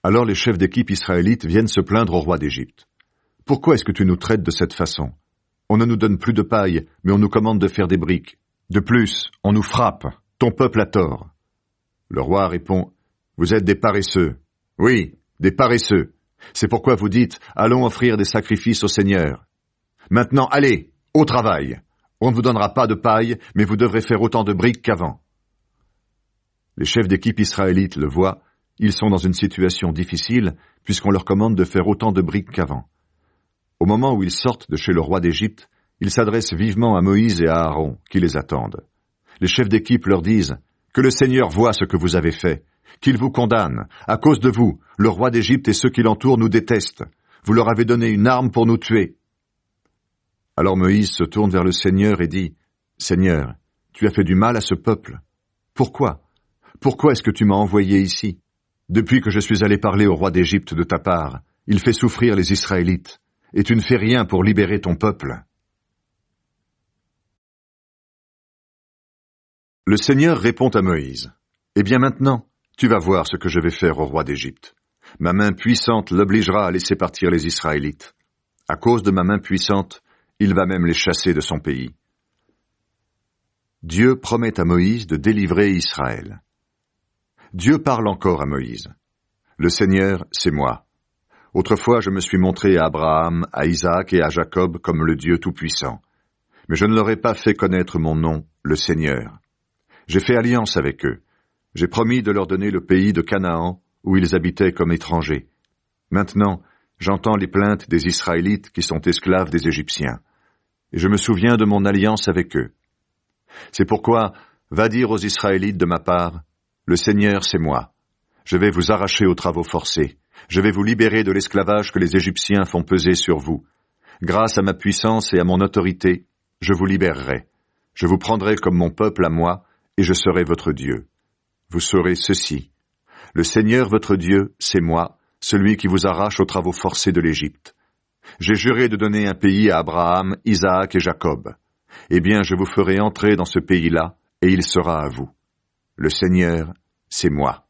Alors les chefs d'équipe israélites viennent se plaindre au roi d'Égypte. « Pourquoi est-ce que tu nous traites de cette façon ? On ne nous donne plus de paille, mais on nous commande de faire des briques. De plus, on nous frappe. Ton peuple a tort. » Le roi répond « Vous êtes des paresseux. Oui, des paresseux. C'est pourquoi vous dites « Allons offrir des sacrifices au Seigneur. » Maintenant, allez, au travail. On ne vous donnera pas de paille, mais vous devrez faire autant de briques qu'avant. Les chefs d'équipe israélites le voient. Ils sont dans une situation difficile, puisqu'on leur commande de faire autant de briques qu'avant. Au moment où ils sortent de chez le roi d'Égypte, ils s'adressent vivement à Moïse et à Aaron, qui les attendent. Les chefs d'équipe leur disent « Que le Seigneur voie ce que vous avez fait, qu'il vous condamne. À cause de vous, le roi d'Égypte et ceux qui l'entourent nous détestent. Vous leur avez donné une arme pour nous tuer. » Alors Moïse se tourne vers le Seigneur et dit « Seigneur, tu as fait du mal à ce peuple. Pourquoi ? Pourquoi est-ce que tu m'as envoyé ici ? Depuis que je suis allé parler au roi d'Égypte de ta part, il fait souffrir les Israélites, et tu ne fais rien pour libérer ton peuple. » Le Seigneur répond à Moïse « Eh bien maintenant, tu vas voir ce que je vais faire au roi d'Égypte. Ma main puissante l'obligera à laisser partir les Israélites. À cause de ma main puissante, il va même les chasser de son pays. » Dieu promet à Moïse de délivrer Israël. Dieu parle encore à Moïse. « Le Seigneur, c'est moi. Autrefois, je me suis montré à Abraham, à Isaac et à Jacob comme le Dieu Tout-Puissant. Mais je ne leur ai pas fait connaître mon nom, le Seigneur. J'ai fait alliance avec eux. J'ai promis de leur donner le pays de Canaan, où ils habitaient comme étrangers. Maintenant, j'entends les plaintes des Israélites qui sont esclaves des Égyptiens. Et je me souviens de mon alliance avec eux. C'est pourquoi, va dire aux Israélites de ma part, « Le Seigneur, c'est moi. Je vais vous arracher aux travaux forcés. Je vais vous libérer de l'esclavage que les Égyptiens font peser sur vous. Grâce à ma puissance et à mon autorité, je vous libérerai. Je vous prendrai comme mon peuple à moi, et je serai votre Dieu. Vous saurez ceci. Le Seigneur votre Dieu, c'est moi, celui qui vous arrache aux travaux forcés de l'Égypte. J'ai juré de donner un pays à Abraham, Isaac et Jacob. Eh bien, je vous ferai entrer dans ce pays-là, et il sera à vous. Le Seigneur, c'est moi. »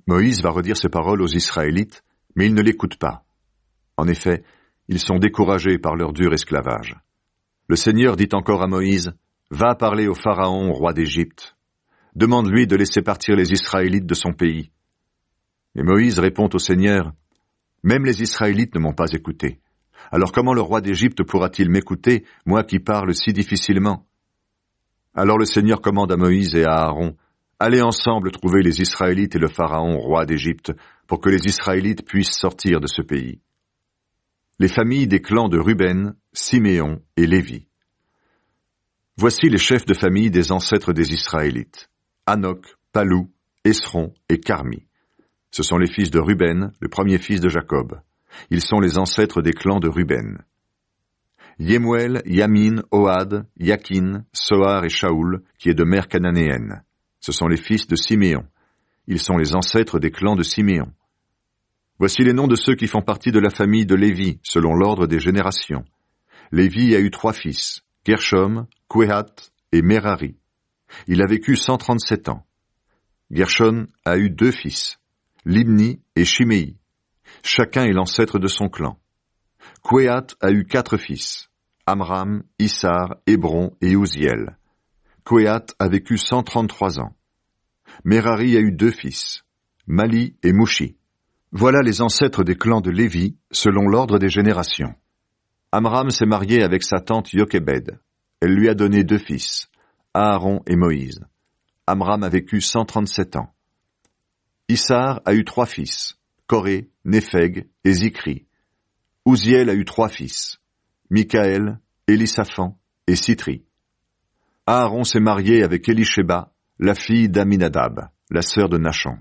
Moïse va redire ces paroles aux Israélites, mais ils ne l'écoutent pas. En effet, ils sont découragés par leur dur esclavage. Le Seigneur dit encore à Moïse, « Va parler au Pharaon, roi d'Égypte. Demande-lui de laisser partir les Israélites de son pays. » Et Moïse répond au Seigneur, « Même les Israélites ne m'ont pas écouté. Alors comment le roi d'Égypte pourra-t-il m'écouter, moi qui parle si difficilement ?» Alors le Seigneur commande à Moïse et à Aaron, « Allez ensemble trouver les Israélites et le Pharaon, roi d'Égypte, pour que les Israélites puissent sortir de ce pays. » Les familles des clans de Ruben, Siméon et Lévi. Voici les chefs de famille des ancêtres des Israélites. Hanok, Palou, Esron et Carmi. Ce sont les fils de Ruben, le premier fils de Jacob. Ils sont les ancêtres des clans de Ruben. Yemuel, Yamin, Ohad, Yakin, Sohar et Shaoul, qui est de mère cananéenne. Ce sont les fils de Siméon. Ils sont les ancêtres des clans de Siméon. Voici les noms de ceux qui font partie de la famille de Lévi, selon l'ordre des générations. Lévi a eu 3 fils, Gershom, Kohath et Merari. Il a vécu 137 ans. Gershon a eu 2 fils, Libni et Shimei. Chacun est l'ancêtre de son clan. Kohath a eu 4 fils, Amram, Issar, Hébron et Uziel. Kohath a vécu 133 ans. Merari a eu 2 fils, Mali et Mouchi. Voilà les ancêtres des clans de Lévi, selon l'ordre des générations. Amram s'est marié avec sa tante Yochébed. Elle lui a donné 2 fils, Aaron et Moïse. Amram a vécu 137 ans. Issar a eu 3 fils, Coré, Népheg et Zikri. Uziel a eu 3 fils, Mikaël, Élisaphan et Sitri. Aaron s'est marié avec Élisheba, la fille d'Aminadab, la sœur de Nachan.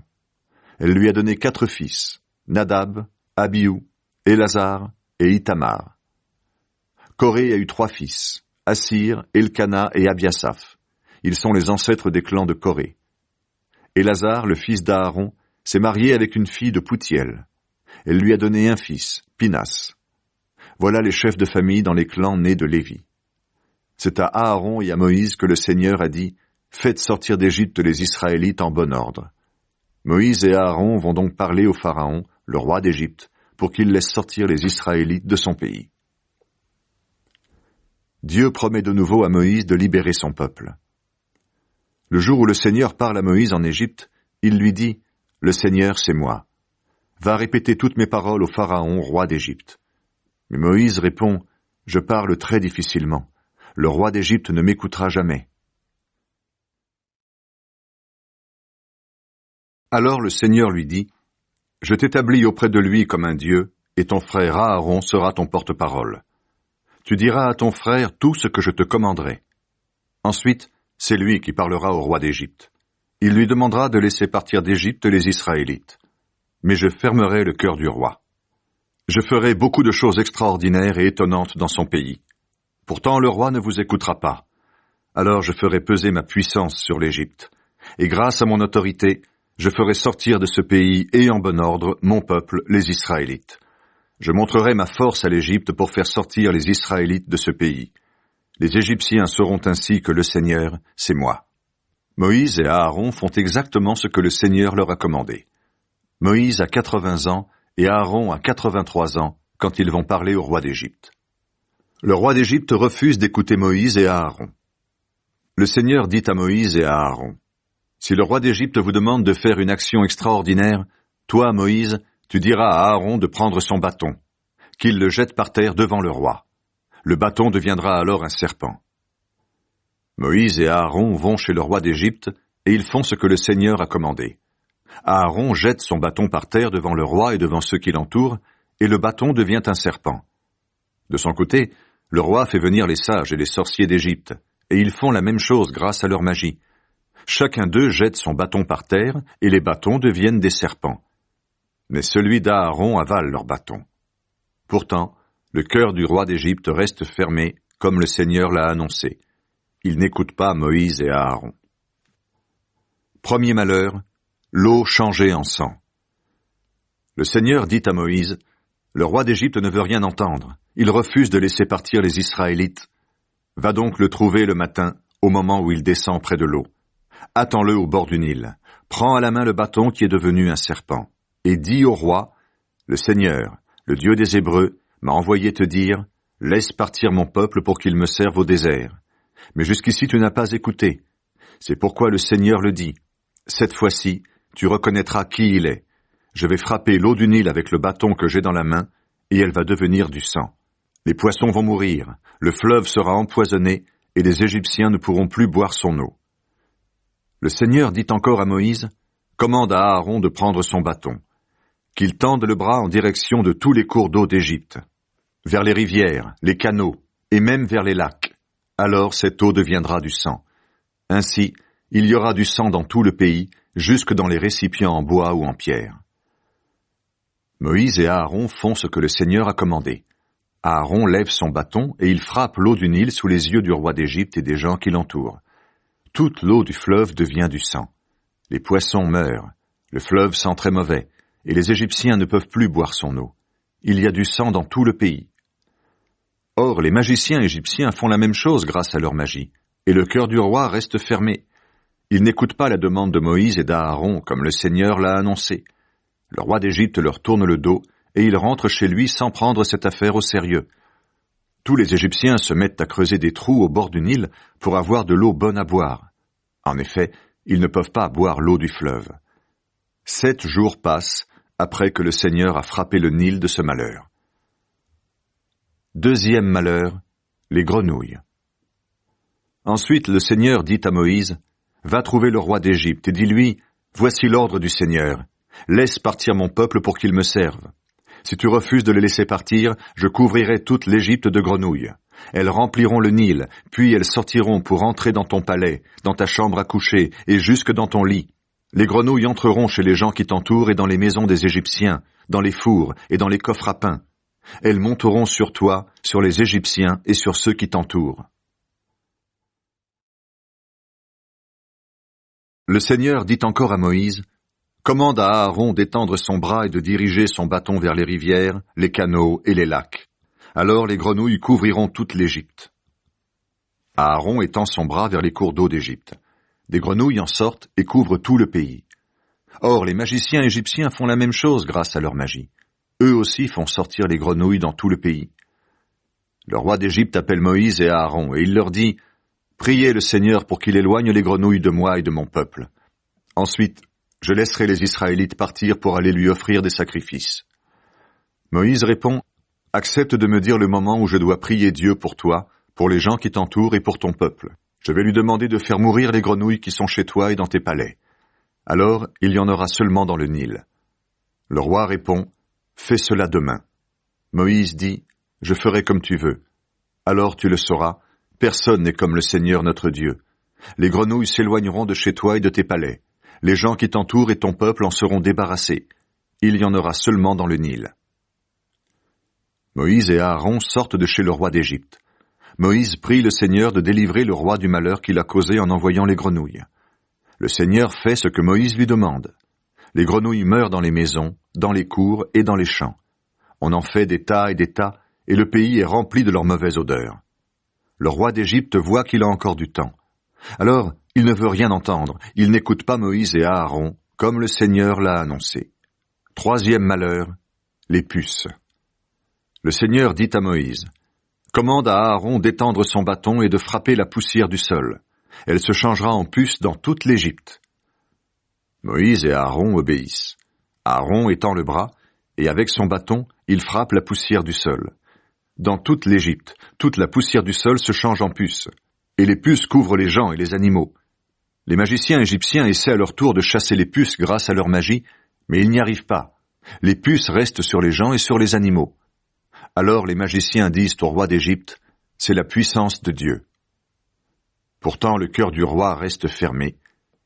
Elle lui a donné 4 fils, Nadab, Abihu, Élazar et Itamar. Coré a eu 3 fils, Assir, Elkana et Abiasaph. Ils sont les ancêtres des clans de Coré. Élazar, le fils d'Aaron, s'est marié avec une fille de Poutiel. Elle lui a donné un fils, Pinas. Voilà les chefs de famille dans les clans nés de Lévi. C'est à Aaron et à Moïse que le Seigneur a dit « Faites sortir d'Égypte les Israélites en bon ordre ». Moïse et Aaron vont donc parler au Pharaon, le roi d'Égypte, pour qu'il laisse sortir les Israélites de son pays. Dieu promet de nouveau à Moïse de libérer son peuple. Le jour où le Seigneur parle à Moïse en Égypte, il lui dit « Le Seigneur, c'est moi. Va répéter toutes mes paroles au Pharaon, roi d'Égypte. » Mais Moïse répond « Je parle très difficilement. Le roi d'Égypte ne m'écoutera jamais. » Alors le Seigneur lui dit « Je t'établis auprès de lui comme un Dieu, et ton frère Aaron sera ton porte-parole. Tu diras à ton frère tout ce que je te commanderai. Ensuite, c'est lui qui parlera au roi d'Égypte. Il lui demandera de laisser partir d'Égypte les Israélites. Mais je fermerai le cœur du roi. Je ferai beaucoup de choses extraordinaires et étonnantes dans son pays. Pourtant le roi ne vous écoutera pas. Alors je ferai peser ma puissance sur l'Égypte. Et grâce à mon autorité, je ferai sortir de ce pays et en bon ordre mon peuple, les Israélites. Je montrerai ma force à l'Égypte pour faire sortir les Israélites de ce pays. Les Égyptiens sauront ainsi que le Seigneur, c'est moi. » Moïse et Aaron font exactement ce que le Seigneur leur a commandé. Moïse a 80 ans et Aaron a 83 ans quand ils vont parler au roi d'Égypte. Le roi d'Égypte refuse d'écouter Moïse et Aaron. Le Seigneur dit à Moïse et à Aaron, « Si le roi d'Égypte vous demande de faire une action extraordinaire, toi, Moïse, tu diras à Aaron de prendre son bâton, qu'il le jette par terre devant le roi. Le bâton deviendra alors un serpent. » Moïse et Aaron vont chez le roi d'Égypte et ils font ce que le Seigneur a commandé. Aaron jette son bâton par terre devant le roi et devant ceux qui l'entourent, et le bâton devient un serpent. De son côté, le roi fait venir les sages et les sorciers d'Égypte, et ils font la même chose grâce à leur magie. Chacun d'eux jette son bâton par terre, et les bâtons deviennent des serpents. Mais celui d'Aaron avale leur bâton. Pourtant, le cœur du roi d'Égypte reste fermé, comme le Seigneur l'a annoncé. Il n'écoute pas Moïse et Aaron. Premier malheur, l'eau changée en sang. Le Seigneur dit à Moïse, « Le roi d'Égypte ne veut rien entendre. Il refuse de laisser partir les Israélites. Va donc le trouver le matin, au moment où il descend près de l'eau. Attends-le au bord du Nil. Prends à la main le bâton qui est devenu un serpent. Et dis au roi, « Le Seigneur, le Dieu des Hébreux, m'a envoyé te dire, « Laisse partir mon peuple pour qu'il me serve au désert. » Mais jusqu'ici tu n'as pas écouté. C'est pourquoi le Seigneur le dit. Cette fois-ci, tu reconnaîtras qui il est. Je vais frapper l'eau du Nil avec le bâton que j'ai dans la main, et elle va devenir du sang. Les poissons vont mourir, le fleuve sera empoisonné, et les Égyptiens ne pourront plus boire son eau. Le Seigneur dit encore à Moïse, commande à Aaron de prendre son bâton, qu'il tende le bras en direction de tous les cours d'eau d'Égypte, vers les rivières, les canaux, et même vers les lacs. Alors cette eau deviendra du sang. Ainsi, il y aura du sang dans tout le pays, jusque dans les récipients en bois ou en pierre. Moïse et Aaron font ce que le Seigneur a commandé. Aaron lève son bâton et il frappe l'eau du Nil sous les yeux du roi d'Égypte et des gens qui l'entourent. Toute l'eau du fleuve devient du sang. Les poissons meurent, le fleuve sent très mauvais, et les Égyptiens ne peuvent plus boire son eau. Il y a du sang dans tout le pays. Or, les magiciens égyptiens font la même chose grâce à leur magie, et le cœur du roi reste fermé. Ils n'écoutent pas la demande de Moïse et d'Aaron, comme le Seigneur l'a annoncé. Le roi d'Égypte leur tourne le dos, et il rentre chez lui sans prendre cette affaire au sérieux. Tous les Égyptiens se mettent à creuser des trous au bord du Nil pour avoir de l'eau bonne à boire. En effet, ils ne peuvent pas boire l'eau du fleuve. 7 jours passent après que le Seigneur a frappé le Nil de ce malheur. Deuxième malheur, les grenouilles. Ensuite le Seigneur dit à Moïse, « Va trouver le roi d'Égypte et dis-lui, « Voici l'ordre du Seigneur. Laisse partir mon peuple pour qu'il me serve. Si tu refuses de les laisser partir, je couvrirai toute l'Égypte de grenouilles. Elles rempliront le Nil, puis elles sortiront pour entrer dans ton palais, dans ta chambre à coucher et jusque dans ton lit. Les grenouilles entreront chez les gens qui t'entourent et dans les maisons des Égyptiens, dans les fours et dans les coffres à pain. Elles monteront sur toi, sur les Égyptiens et sur ceux qui t'entourent. Le Seigneur dit encore à Moïse, « Commande à Aaron d'étendre son bras et de diriger son bâton vers les rivières, les canaux et les lacs. Alors les grenouilles couvriront toute l'Égypte. » Aaron étend son bras vers les cours d'eau d'Égypte. Des grenouilles en sortent et couvrent tout le pays. Or, les magiciens égyptiens font la même chose grâce à leur magie. Eux aussi font sortir les grenouilles dans tout le pays. Le roi d'Égypte appelle Moïse et Aaron, et il leur dit, « Priez le Seigneur pour qu'il éloigne les grenouilles de moi et de mon peuple. Ensuite, je laisserai les Israélites partir pour aller lui offrir des sacrifices. » Moïse répond, « Accepte de me dire le moment où je dois prier Dieu pour toi, pour les gens qui t'entourent et pour ton peuple. Je vais lui demander de faire mourir les grenouilles qui sont chez toi et dans tes palais. Alors, il y en aura seulement dans le Nil. » Le roi répond, « Fais cela demain. » Moïse dit, « Je ferai comme tu veux. Alors tu le sauras, personne n'est comme le Seigneur notre Dieu. Les grenouilles s'éloigneront de chez toi et de tes palais. Les gens qui t'entourent et ton peuple en seront débarrassés. Il y en aura seulement dans le Nil. » Moïse et Aaron sortent de chez le roi d'Égypte. Moïse prie le Seigneur de délivrer le roi du malheur qu'il a causé en envoyant les grenouilles. Le Seigneur fait ce que Moïse lui demande. Les grenouilles meurent dans les maisons, dans les cours et dans les champs. On en fait des tas, et le pays est rempli de leur mauvaise odeur. Le roi d'Égypte voit qu'il a encore du temps. Alors, il ne veut rien entendre, il n'écoute pas Moïse et Aaron, comme le Seigneur l'a annoncé. Troisième malheur, les puces. Le Seigneur dit à Moïse, « Commande à Aaron d'étendre son bâton et de frapper la poussière du sol. Elle se changera en puce dans toute l'Égypte. » Moïse et Aaron obéissent. Aaron étend le bras, et avec son bâton, il frappe la poussière du sol. Dans toute l'Égypte, toute la poussière du sol se change en puce, et les puces couvrent les gens et les animaux. Les magiciens égyptiens essaient à leur tour de chasser les puces grâce à leur magie, mais ils n'y arrivent pas. Les puces restent sur les gens et sur les animaux. Alors les magiciens disent au roi d'Égypte, « C'est la puissance de Dieu. » Pourtant le cœur du roi reste fermé.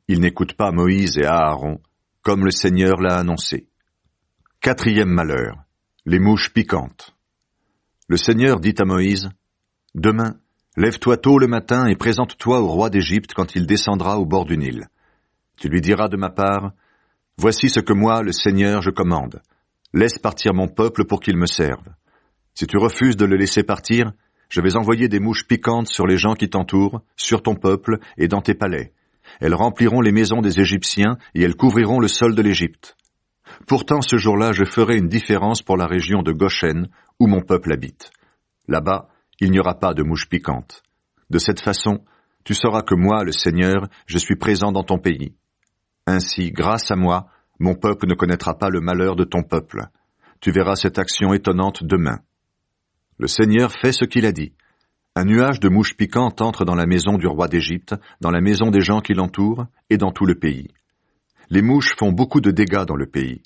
Il n'écoute pas Moïse et Aaron, comme le Seigneur l'a annoncé. Quatrième malheur, les mouches piquantes. Le Seigneur dit à Moïse, « Demain, lève-toi tôt le matin et présente-toi au roi d'Égypte quand il descendra au bord du Nil. Tu lui diras de ma part, « Voici ce que moi, le Seigneur, je commande. Laisse partir mon peuple pour qu'il me serve. Si tu refuses de le laisser partir, je vais envoyer des mouches piquantes sur les gens qui t'entourent, sur ton peuple et dans tes palais. Elles rempliront les maisons des Égyptiens et elles couvriront le sol de l'Égypte. Pourtant, ce jour-là, je ferai une différence pour la région de Goshen, où mon peuple habite. Là-bas, il n'y aura pas de mouches piquantes. De cette façon, tu sauras que moi, le Seigneur, je suis présent dans ton pays. Ainsi, grâce à moi, mon peuple ne connaîtra pas le malheur de ton peuple. Tu verras cette action étonnante demain. » Le Seigneur fait ce qu'il a dit. Un nuage de mouches piquantes entre dans la maison du roi d'Égypte, dans la maison des gens qui l'entourent, et dans tout le pays. Les mouches font beaucoup de dégâts dans le pays.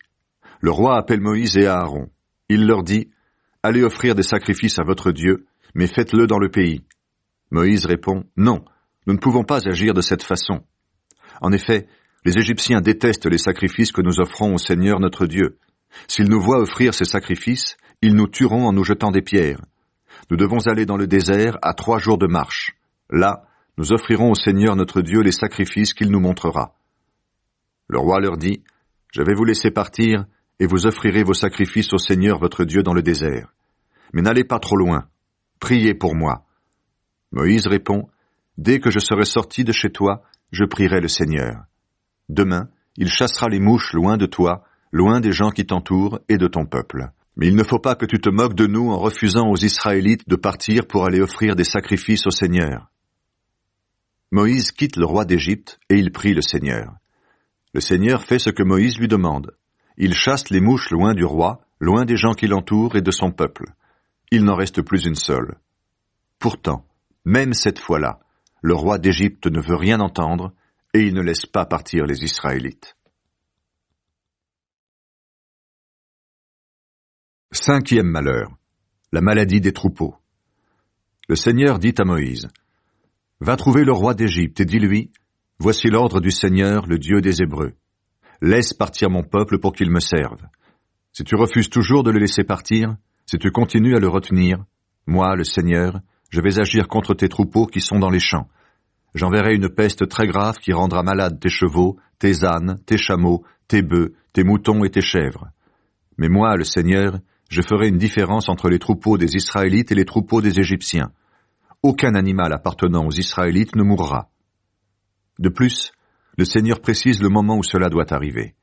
Le roi appelle Moïse et Aaron. Il leur dit, « Allez offrir des sacrifices à votre Dieu, mais faites-le dans le pays. » Moïse répond, « Non, nous ne pouvons pas agir de cette façon. En effet, les Égyptiens détestent les sacrifices que nous offrons au Seigneur notre Dieu. S'ils nous voient offrir ces sacrifices, ils nous tueront en nous jetant des pierres. Nous devons aller dans le désert à 3 jours de marche. Là, nous offrirons au Seigneur notre Dieu les sacrifices qu'il nous montrera. » Le roi leur dit, « Je vais vous laisser partir, et vous offrirez vos sacrifices au Seigneur votre Dieu dans le désert. Mais n'allez pas trop loin. Priez pour moi. » Moïse répond, « Dès que je serai sorti de chez toi, je prierai le Seigneur. Demain, il chassera les mouches loin de toi, loin des gens qui t'entourent et de ton peuple. Mais il ne faut pas que tu te moques de nous en refusant aux Israélites de partir pour aller offrir des sacrifices au Seigneur. » Moïse quitte le roi d'Égypte et il prie le Seigneur. Le Seigneur fait ce que Moïse lui demande. Il chasse les mouches loin du roi, loin des gens qui l'entourent et de son peuple. Il n'en reste plus une seule. Pourtant, même cette fois-là, le roi d'Égypte ne veut rien entendre et il ne laisse pas partir les Israélites. Cinquième malheur, la maladie des troupeaux. Le Seigneur dit à Moïse, « Va trouver le roi d'Égypte et dis-lui, « Voici l'ordre du Seigneur, le Dieu des Hébreux. Laisse partir mon peuple pour qu'il me serve. Si tu refuses toujours de le laisser partir, si tu continues à le retenir, moi, le Seigneur, je vais agir contre tes troupeaux qui sont dans les champs. J'enverrai une peste très grave qui rendra malades tes chevaux, tes ânes, tes chameaux, tes bœufs, tes moutons et tes chèvres. Mais moi, le Seigneur, je ferai une différence entre les troupeaux des Israélites et les troupeaux des Égyptiens. Aucun animal appartenant aux Israélites ne mourra. De plus, le Seigneur précise le moment où cela doit arriver.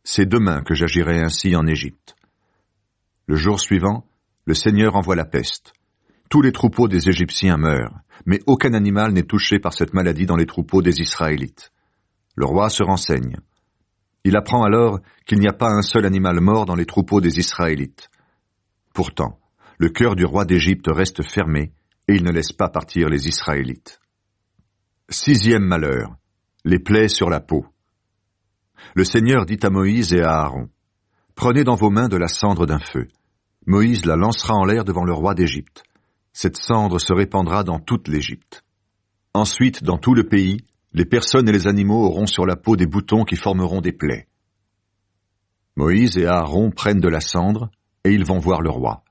C'est demain que j'agirai ainsi en Égypte. Le jour suivant, le Seigneur envoie la peste. Tous les troupeaux des Égyptiens meurent, mais aucun animal n'est touché par cette maladie dans les troupeaux des Israélites. Le roi se renseigne. Il apprend alors qu'il n'y a pas un seul animal mort dans les troupeaux des Israélites. Pourtant, le cœur du roi d'Égypte reste fermé et il ne laisse pas partir les Israélites. 6e malheur, les plaies sur la peau. Le Seigneur dit à Moïse et à Aaron, « Prenez dans vos mains de la cendre d'un feu. » Moïse la lancera en l'air devant le roi d'Égypte. Cette cendre se répandra dans toute l'Égypte. Ensuite, dans tout le pays, les personnes et les animaux auront sur la peau des boutons qui formeront des plaies. Moïse et Aaron prennent de la cendre, et ils vont voir le roi.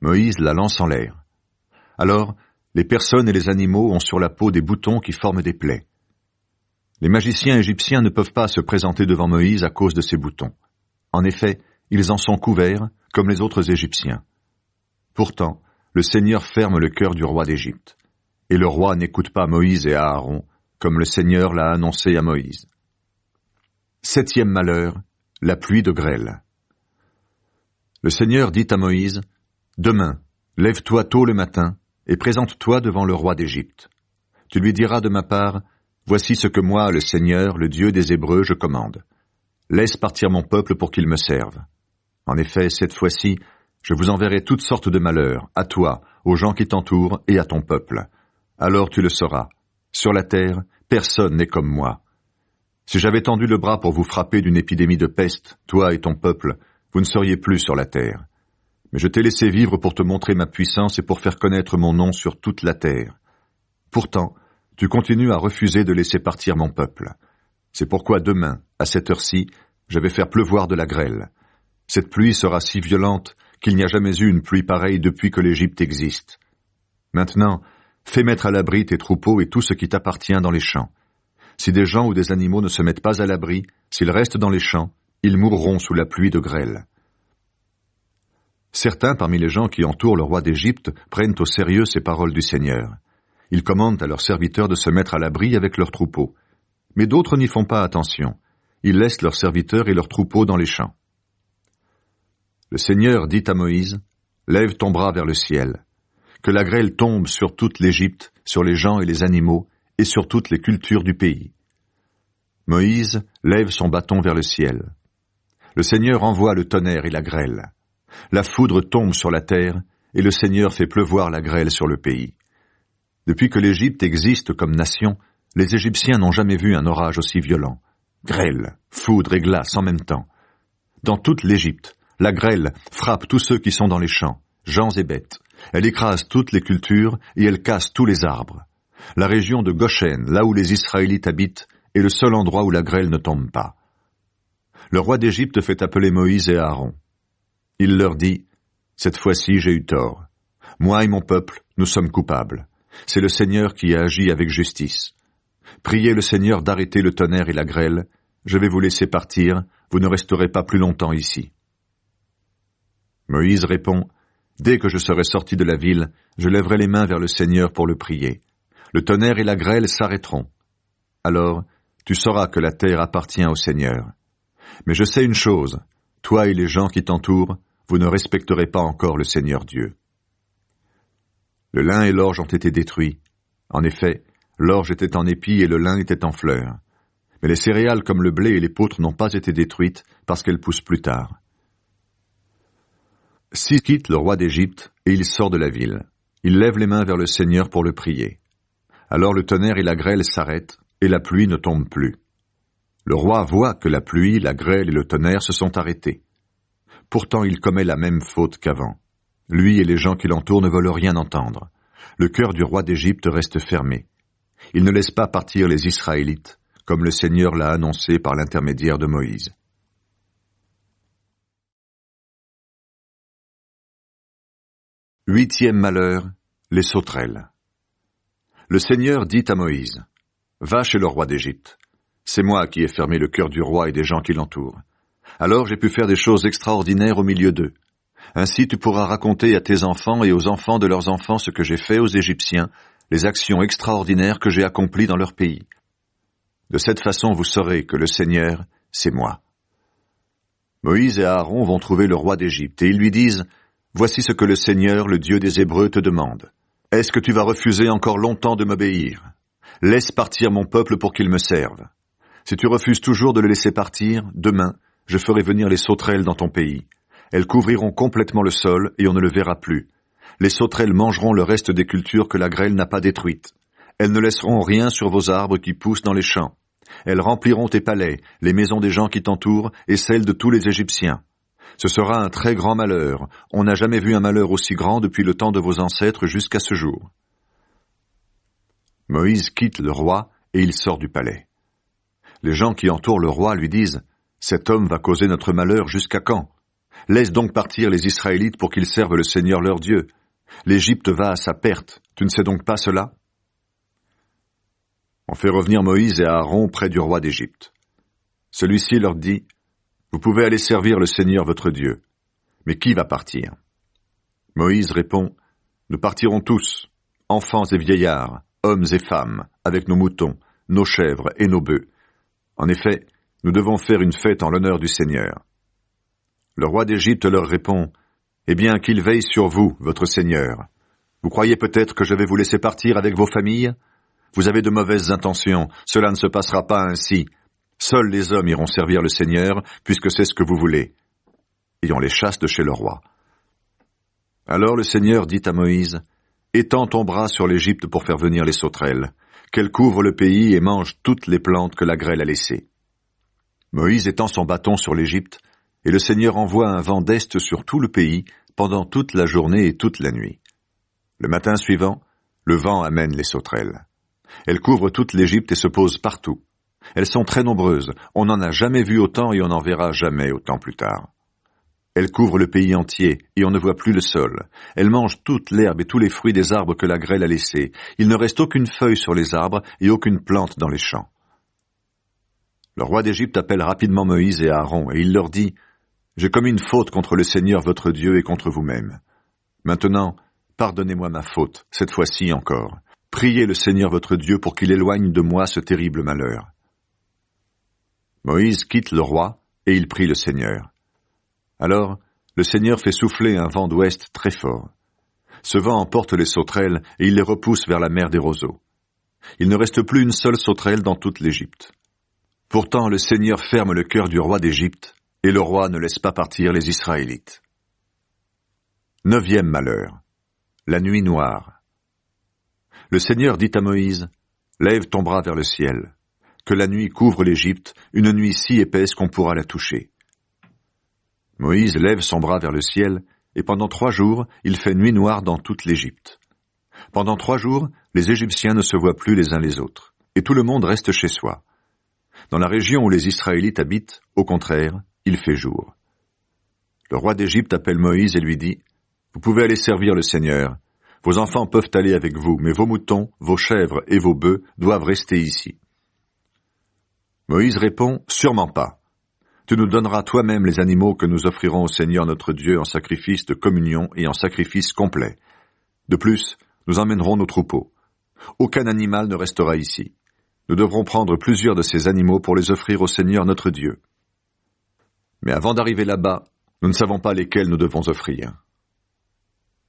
Moïse la lance en l'air. Alors, les personnes et les animaux ont sur la peau des boutons qui forment des plaies. Les magiciens égyptiens ne peuvent pas se présenter devant Moïse à cause de ces boutons. En effet, ils en sont couverts, comme les autres Égyptiens. Pourtant, le Seigneur ferme le cœur du roi d'Égypte. Et le roi n'écoute pas Moïse et Aaron, comme le Seigneur l'a annoncé à Moïse. 7e malheur, la pluie de grêle. Le Seigneur dit à Moïse, « Demain, lève-toi tôt le matin, et présente-toi devant le roi d'Égypte. Tu lui diras de ma part, « Voici ce que moi, le Seigneur, le Dieu des Hébreux, je commande. Laisse partir mon peuple pour qu'il me serve. En effet, cette fois-ci, je vous enverrai toutes sortes de malheurs, à toi, aux gens qui t'entourent et à ton peuple. Alors tu le sauras. Sur la terre, personne n'est comme moi. Si j'avais tendu le bras pour vous frapper d'une épidémie de peste, toi et ton peuple, vous ne seriez plus sur la terre. Mais je t'ai laissé vivre pour te montrer ma puissance et pour faire connaître mon nom sur toute la terre. Pourtant, tu continues à refuser de laisser partir mon peuple. C'est pourquoi demain, à cette heure-ci, je vais faire pleuvoir de la grêle. Cette pluie sera si violente qu'il n'y a jamais eu une pluie pareille depuis que l'Égypte existe. Maintenant, fais mettre à l'abri tes troupeaux et tout ce qui t'appartient dans les champs. Si des gens ou des animaux ne se mettent pas à l'abri, s'ils restent dans les champs, ils mourront sous la pluie de grêle. » Certains parmi les gens qui entourent le roi d'Égypte prennent au sérieux ces paroles du Seigneur. Ils commandent à leurs serviteurs de se mettre à l'abri avec leurs troupeaux. Mais d'autres n'y font pas attention. Ils laissent leurs serviteurs et leurs troupeaux dans les champs. Le Seigneur dit à Moïse, « Lève ton bras vers le ciel. Que la grêle tombe sur toute l'Égypte, sur les gens et les animaux, et sur toutes les cultures du pays. » Moïse lève son bâton vers le ciel. Le Seigneur envoie le tonnerre et la grêle. La foudre tombe sur la terre, et le Seigneur fait pleuvoir la grêle sur le pays. Depuis que l'Égypte existe comme nation, les Égyptiens n'ont jamais vu un orage aussi violent. Grêle, foudre et glace en même temps. Dans toute l'Égypte, la grêle frappe tous ceux qui sont dans les champs, gens et bêtes. Elle écrase toutes les cultures et elle casse tous les arbres. La région de Goshen, là où les Israélites habitent, est le seul endroit où la grêle ne tombe pas. Le roi d'Égypte fait appeler Moïse et Aaron. Il leur dit, « Cette fois-ci j'ai eu tort. Moi et mon peuple, nous sommes coupables. C'est le Seigneur qui a agi avec justice. Priez le Seigneur d'arrêter le tonnerre et la grêle. Je vais vous laisser partir, vous ne resterez pas plus longtemps ici. » Moïse répond, « Dès que je serai sorti de la ville, je lèverai les mains vers le Seigneur pour le prier. Le tonnerre et la grêle s'arrêteront. Alors, tu sauras que la terre appartient au Seigneur. Mais je sais une chose, toi et les gens qui t'entourent, vous ne respecterez pas encore le Seigneur Dieu. » Le lin et l'orge ont été détruits. En effet, l'orge était en épi et le lin était en fleurs. Mais les céréales comme le blé et l'épeautre n'ont pas été détruites parce qu'elles poussent plus tard. Sis quitte le roi d'Égypte et il sort de la ville. Il lève les mains vers le Seigneur pour le prier. Alors le tonnerre et la grêle s'arrêtent et la pluie ne tombe plus. Le roi voit que la pluie, la grêle et le tonnerre se sont arrêtés. Pourtant il commet la même faute qu'avant. Lui et les gens qui l'entourent ne veulent rien entendre. Le cœur du roi d'Égypte reste fermé. Il ne laisse pas partir les Israélites, comme le Seigneur l'a annoncé par l'intermédiaire de Moïse. Huitième malheur, les sauterelles. Le Seigneur dit à Moïse, « Va chez le roi d'Égypte. C'est moi qui ai fermé le cœur du roi et des gens qui l'entourent. Alors j'ai pu faire des choses extraordinaires au milieu d'eux. Ainsi tu pourras raconter à tes enfants et aux enfants de leurs enfants ce que j'ai fait aux Égyptiens, les actions extraordinaires que j'ai accomplies dans leur pays. De cette façon vous saurez que le Seigneur, c'est moi. » Moïse et Aaron vont trouver le roi d'Égypte et ils lui disent, « Voici ce que le Seigneur, le Dieu des Hébreux, te demande. Est-ce que tu vas refuser encore longtemps de m'obéir? Laisse partir mon peuple pour qu'il me serve. Si tu refuses toujours de le laisser partir, demain, je ferai venir les sauterelles dans ton pays. Elles couvriront complètement le sol et on ne le verra plus. Les sauterelles mangeront le reste des cultures que la grêle n'a pas détruites. Elles ne laisseront rien sur vos arbres qui poussent dans les champs. Elles rempliront tes palais, les maisons des gens qui t'entourent et celles de tous les Égyptiens. Ce sera un très grand malheur. On n'a jamais vu un malheur aussi grand depuis le temps de vos ancêtres jusqu'à ce jour. » Moïse quitte le roi et il sort du palais. Les gens qui entourent le roi lui disent, « Cet homme va causer notre malheur jusqu'à quand? Laisse donc partir les Israélites pour qu'ils servent le Seigneur leur Dieu. L'Égypte va à sa perte. Tu ne sais donc pas cela? » On fait revenir Moïse et Aaron près du roi d'Égypte. Celui-ci leur dit, « Vous pouvez aller servir le Seigneur votre Dieu. Mais qui va partir? » Moïse répond, « Nous partirons tous, enfants et vieillards, hommes et femmes, avec nos moutons, nos chèvres et nos bœufs. En effet, nous devons faire une fête en l'honneur du Seigneur. » Le roi d'Égypte leur répond, « Eh bien, qu'il veille sur vous, votre Seigneur. Vous croyez peut-être que je vais vous laisser partir avec vos familles? Vous avez de mauvaises intentions, cela ne se passera pas ainsi. Seuls les hommes iront servir le Seigneur, puisque c'est ce que vous voulez. » Et on les chasse de chez le roi. Alors le Seigneur dit à Moïse, « Étends ton bras sur l'Égypte pour faire venir les sauterelles, qu'elles couvrent le pays et mangent toutes les plantes que la grêle a laissées. » Moïse étend son bâton sur l'Égypte, et le Seigneur envoie un vent d'est sur tout le pays pendant toute la journée et toute la nuit. Le matin suivant, le vent amène les sauterelles. Elles couvrent toute l'Égypte et se posent partout. Elles sont très nombreuses, on n'en a jamais vu autant et on n'en verra jamais autant plus tard. Elles couvrent le pays entier et on ne voit plus le sol. Elles mangent toute l'herbe et tous les fruits des arbres que la grêle a laissés. Il ne reste aucune feuille sur les arbres et aucune plante dans les champs. Le roi d'Égypte appelle rapidement Moïse et Aaron et il leur dit, « J'ai commis une faute contre le Seigneur votre Dieu et contre vous-même. Maintenant, pardonnez-moi ma faute, cette fois-ci encore. Priez le Seigneur votre Dieu pour qu'il éloigne de moi ce terrible malheur. » Moïse quitte le roi et il prie le Seigneur. Alors, le Seigneur fait souffler un vent d'ouest très fort. Ce vent emporte les sauterelles et il les repousse vers la mer des roseaux. Il ne reste plus une seule sauterelle dans toute l'Égypte. Pourtant, le Seigneur ferme le cœur du roi d'Égypte et le roi ne laisse pas partir les Israélites. 9e malheur. La nuit noire. Le Seigneur dit à Moïse, « Lève ton bras vers le ciel, que la nuit couvre l'Égypte, une nuit si épaisse qu'on pourra la toucher. » Moïse lève son bras vers le ciel, et pendant 3 jours, il fait nuit noire dans toute l'Égypte. Pendant 3 jours, les Égyptiens ne se voient plus les uns les autres, et tout le monde reste chez soi. Dans la région où les Israélites habitent, au contraire, il fait jour. Le roi d'Égypte appelle Moïse et lui dit, « Vous pouvez aller servir le Seigneur. Vos enfants peuvent aller avec vous, mais vos moutons, vos chèvres et vos bœufs doivent rester ici. » Moïse répond, « Sûrement pas. Tu nous donneras toi-même les animaux que nous offrirons au Seigneur notre Dieu en sacrifice de communion et en sacrifice complet. De plus, nous emmènerons nos troupeaux. Aucun animal ne restera ici. Nous devrons prendre plusieurs de ces animaux pour les offrir au Seigneur notre Dieu. Mais avant d'arriver là-bas, nous ne savons pas lesquels nous devons offrir. »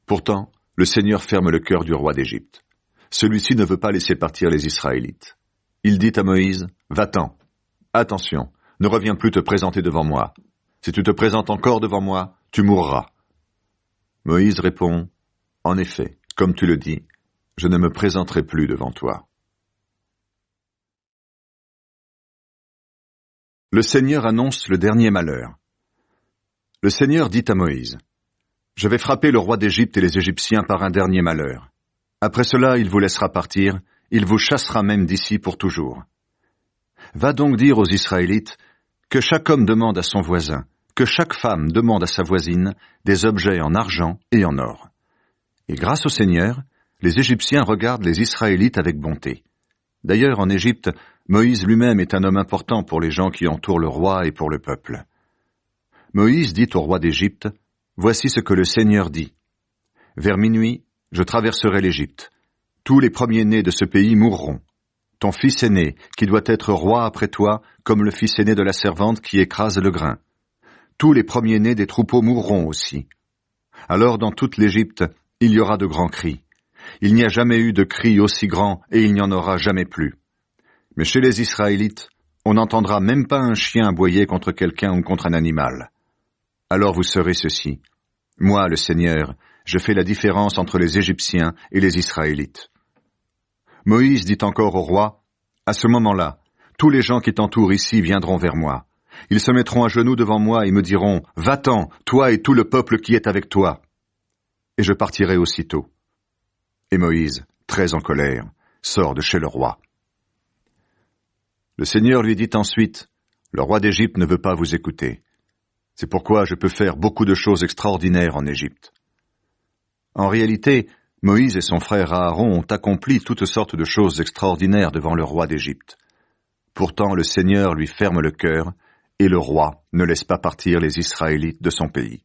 Pourtant, le Seigneur ferme le cœur du roi d'Égypte. Celui-ci ne veut pas laisser partir les Israélites. Il dit à Moïse, « Va-t'en. Attention, ne reviens plus te présenter devant moi. Si tu te présentes encore devant moi, tu mourras. » Moïse répond, « En effet, comme tu le dis, je ne me présenterai plus devant toi. » Le Seigneur annonce le dernier malheur. Le Seigneur dit à Moïse, « Je vais frapper le roi d'Égypte et les Égyptiens par un dernier malheur. Après cela, il vous laissera partir, il vous chassera même d'ici pour toujours. Va donc dire aux Israélites que chaque homme demande à son voisin, que chaque femme demande à sa voisine des objets en argent et en or. Et grâce au Seigneur, les Égyptiens regardent les Israélites avec bonté. D'ailleurs, en Égypte, Moïse lui-même est un homme important pour les gens qui entourent le roi et pour le peuple. Moïse dit au roi d'Égypte, « Voici ce que le Seigneur dit. Vers minuit, je traverserai l'Égypte. Tous les premiers-nés de ce pays mourront. Ton fils aîné, qui doit être roi après toi, comme le fils aîné de la servante qui écrase le grain. Tous les premiers-nés des troupeaux mourront aussi. Alors dans toute l'Égypte, il y aura de grands cris. Il n'y a jamais eu de cris aussi grands et il n'y en aura jamais plus. Mais chez les Israélites, on n'entendra même pas un chien aboyer contre quelqu'un ou contre un animal. Alors vous saurez ceci. Moi, le Seigneur, je fais la différence entre les Égyptiens et les Israélites. » Moïse dit encore au roi, « À ce moment-là, tous les gens qui t'entourent ici viendront vers moi. Ils se mettront à genoux devant moi et me diront, « Va-t'en, toi et tout le peuple qui est avec toi. » Et je partirai aussitôt. Et Moïse, très en colère, sort de chez le roi. Le Seigneur lui dit ensuite, « Le roi d'Égypte ne veut pas vous écouter. C'est pourquoi je peux faire beaucoup de choses extraordinaires en Égypte. » En réalité, Moïse et son frère Aaron ont accompli toutes sortes de choses extraordinaires devant le roi d'Égypte. Pourtant, le Seigneur lui ferme le cœur, et le roi ne laisse pas partir les Israélites de son pays.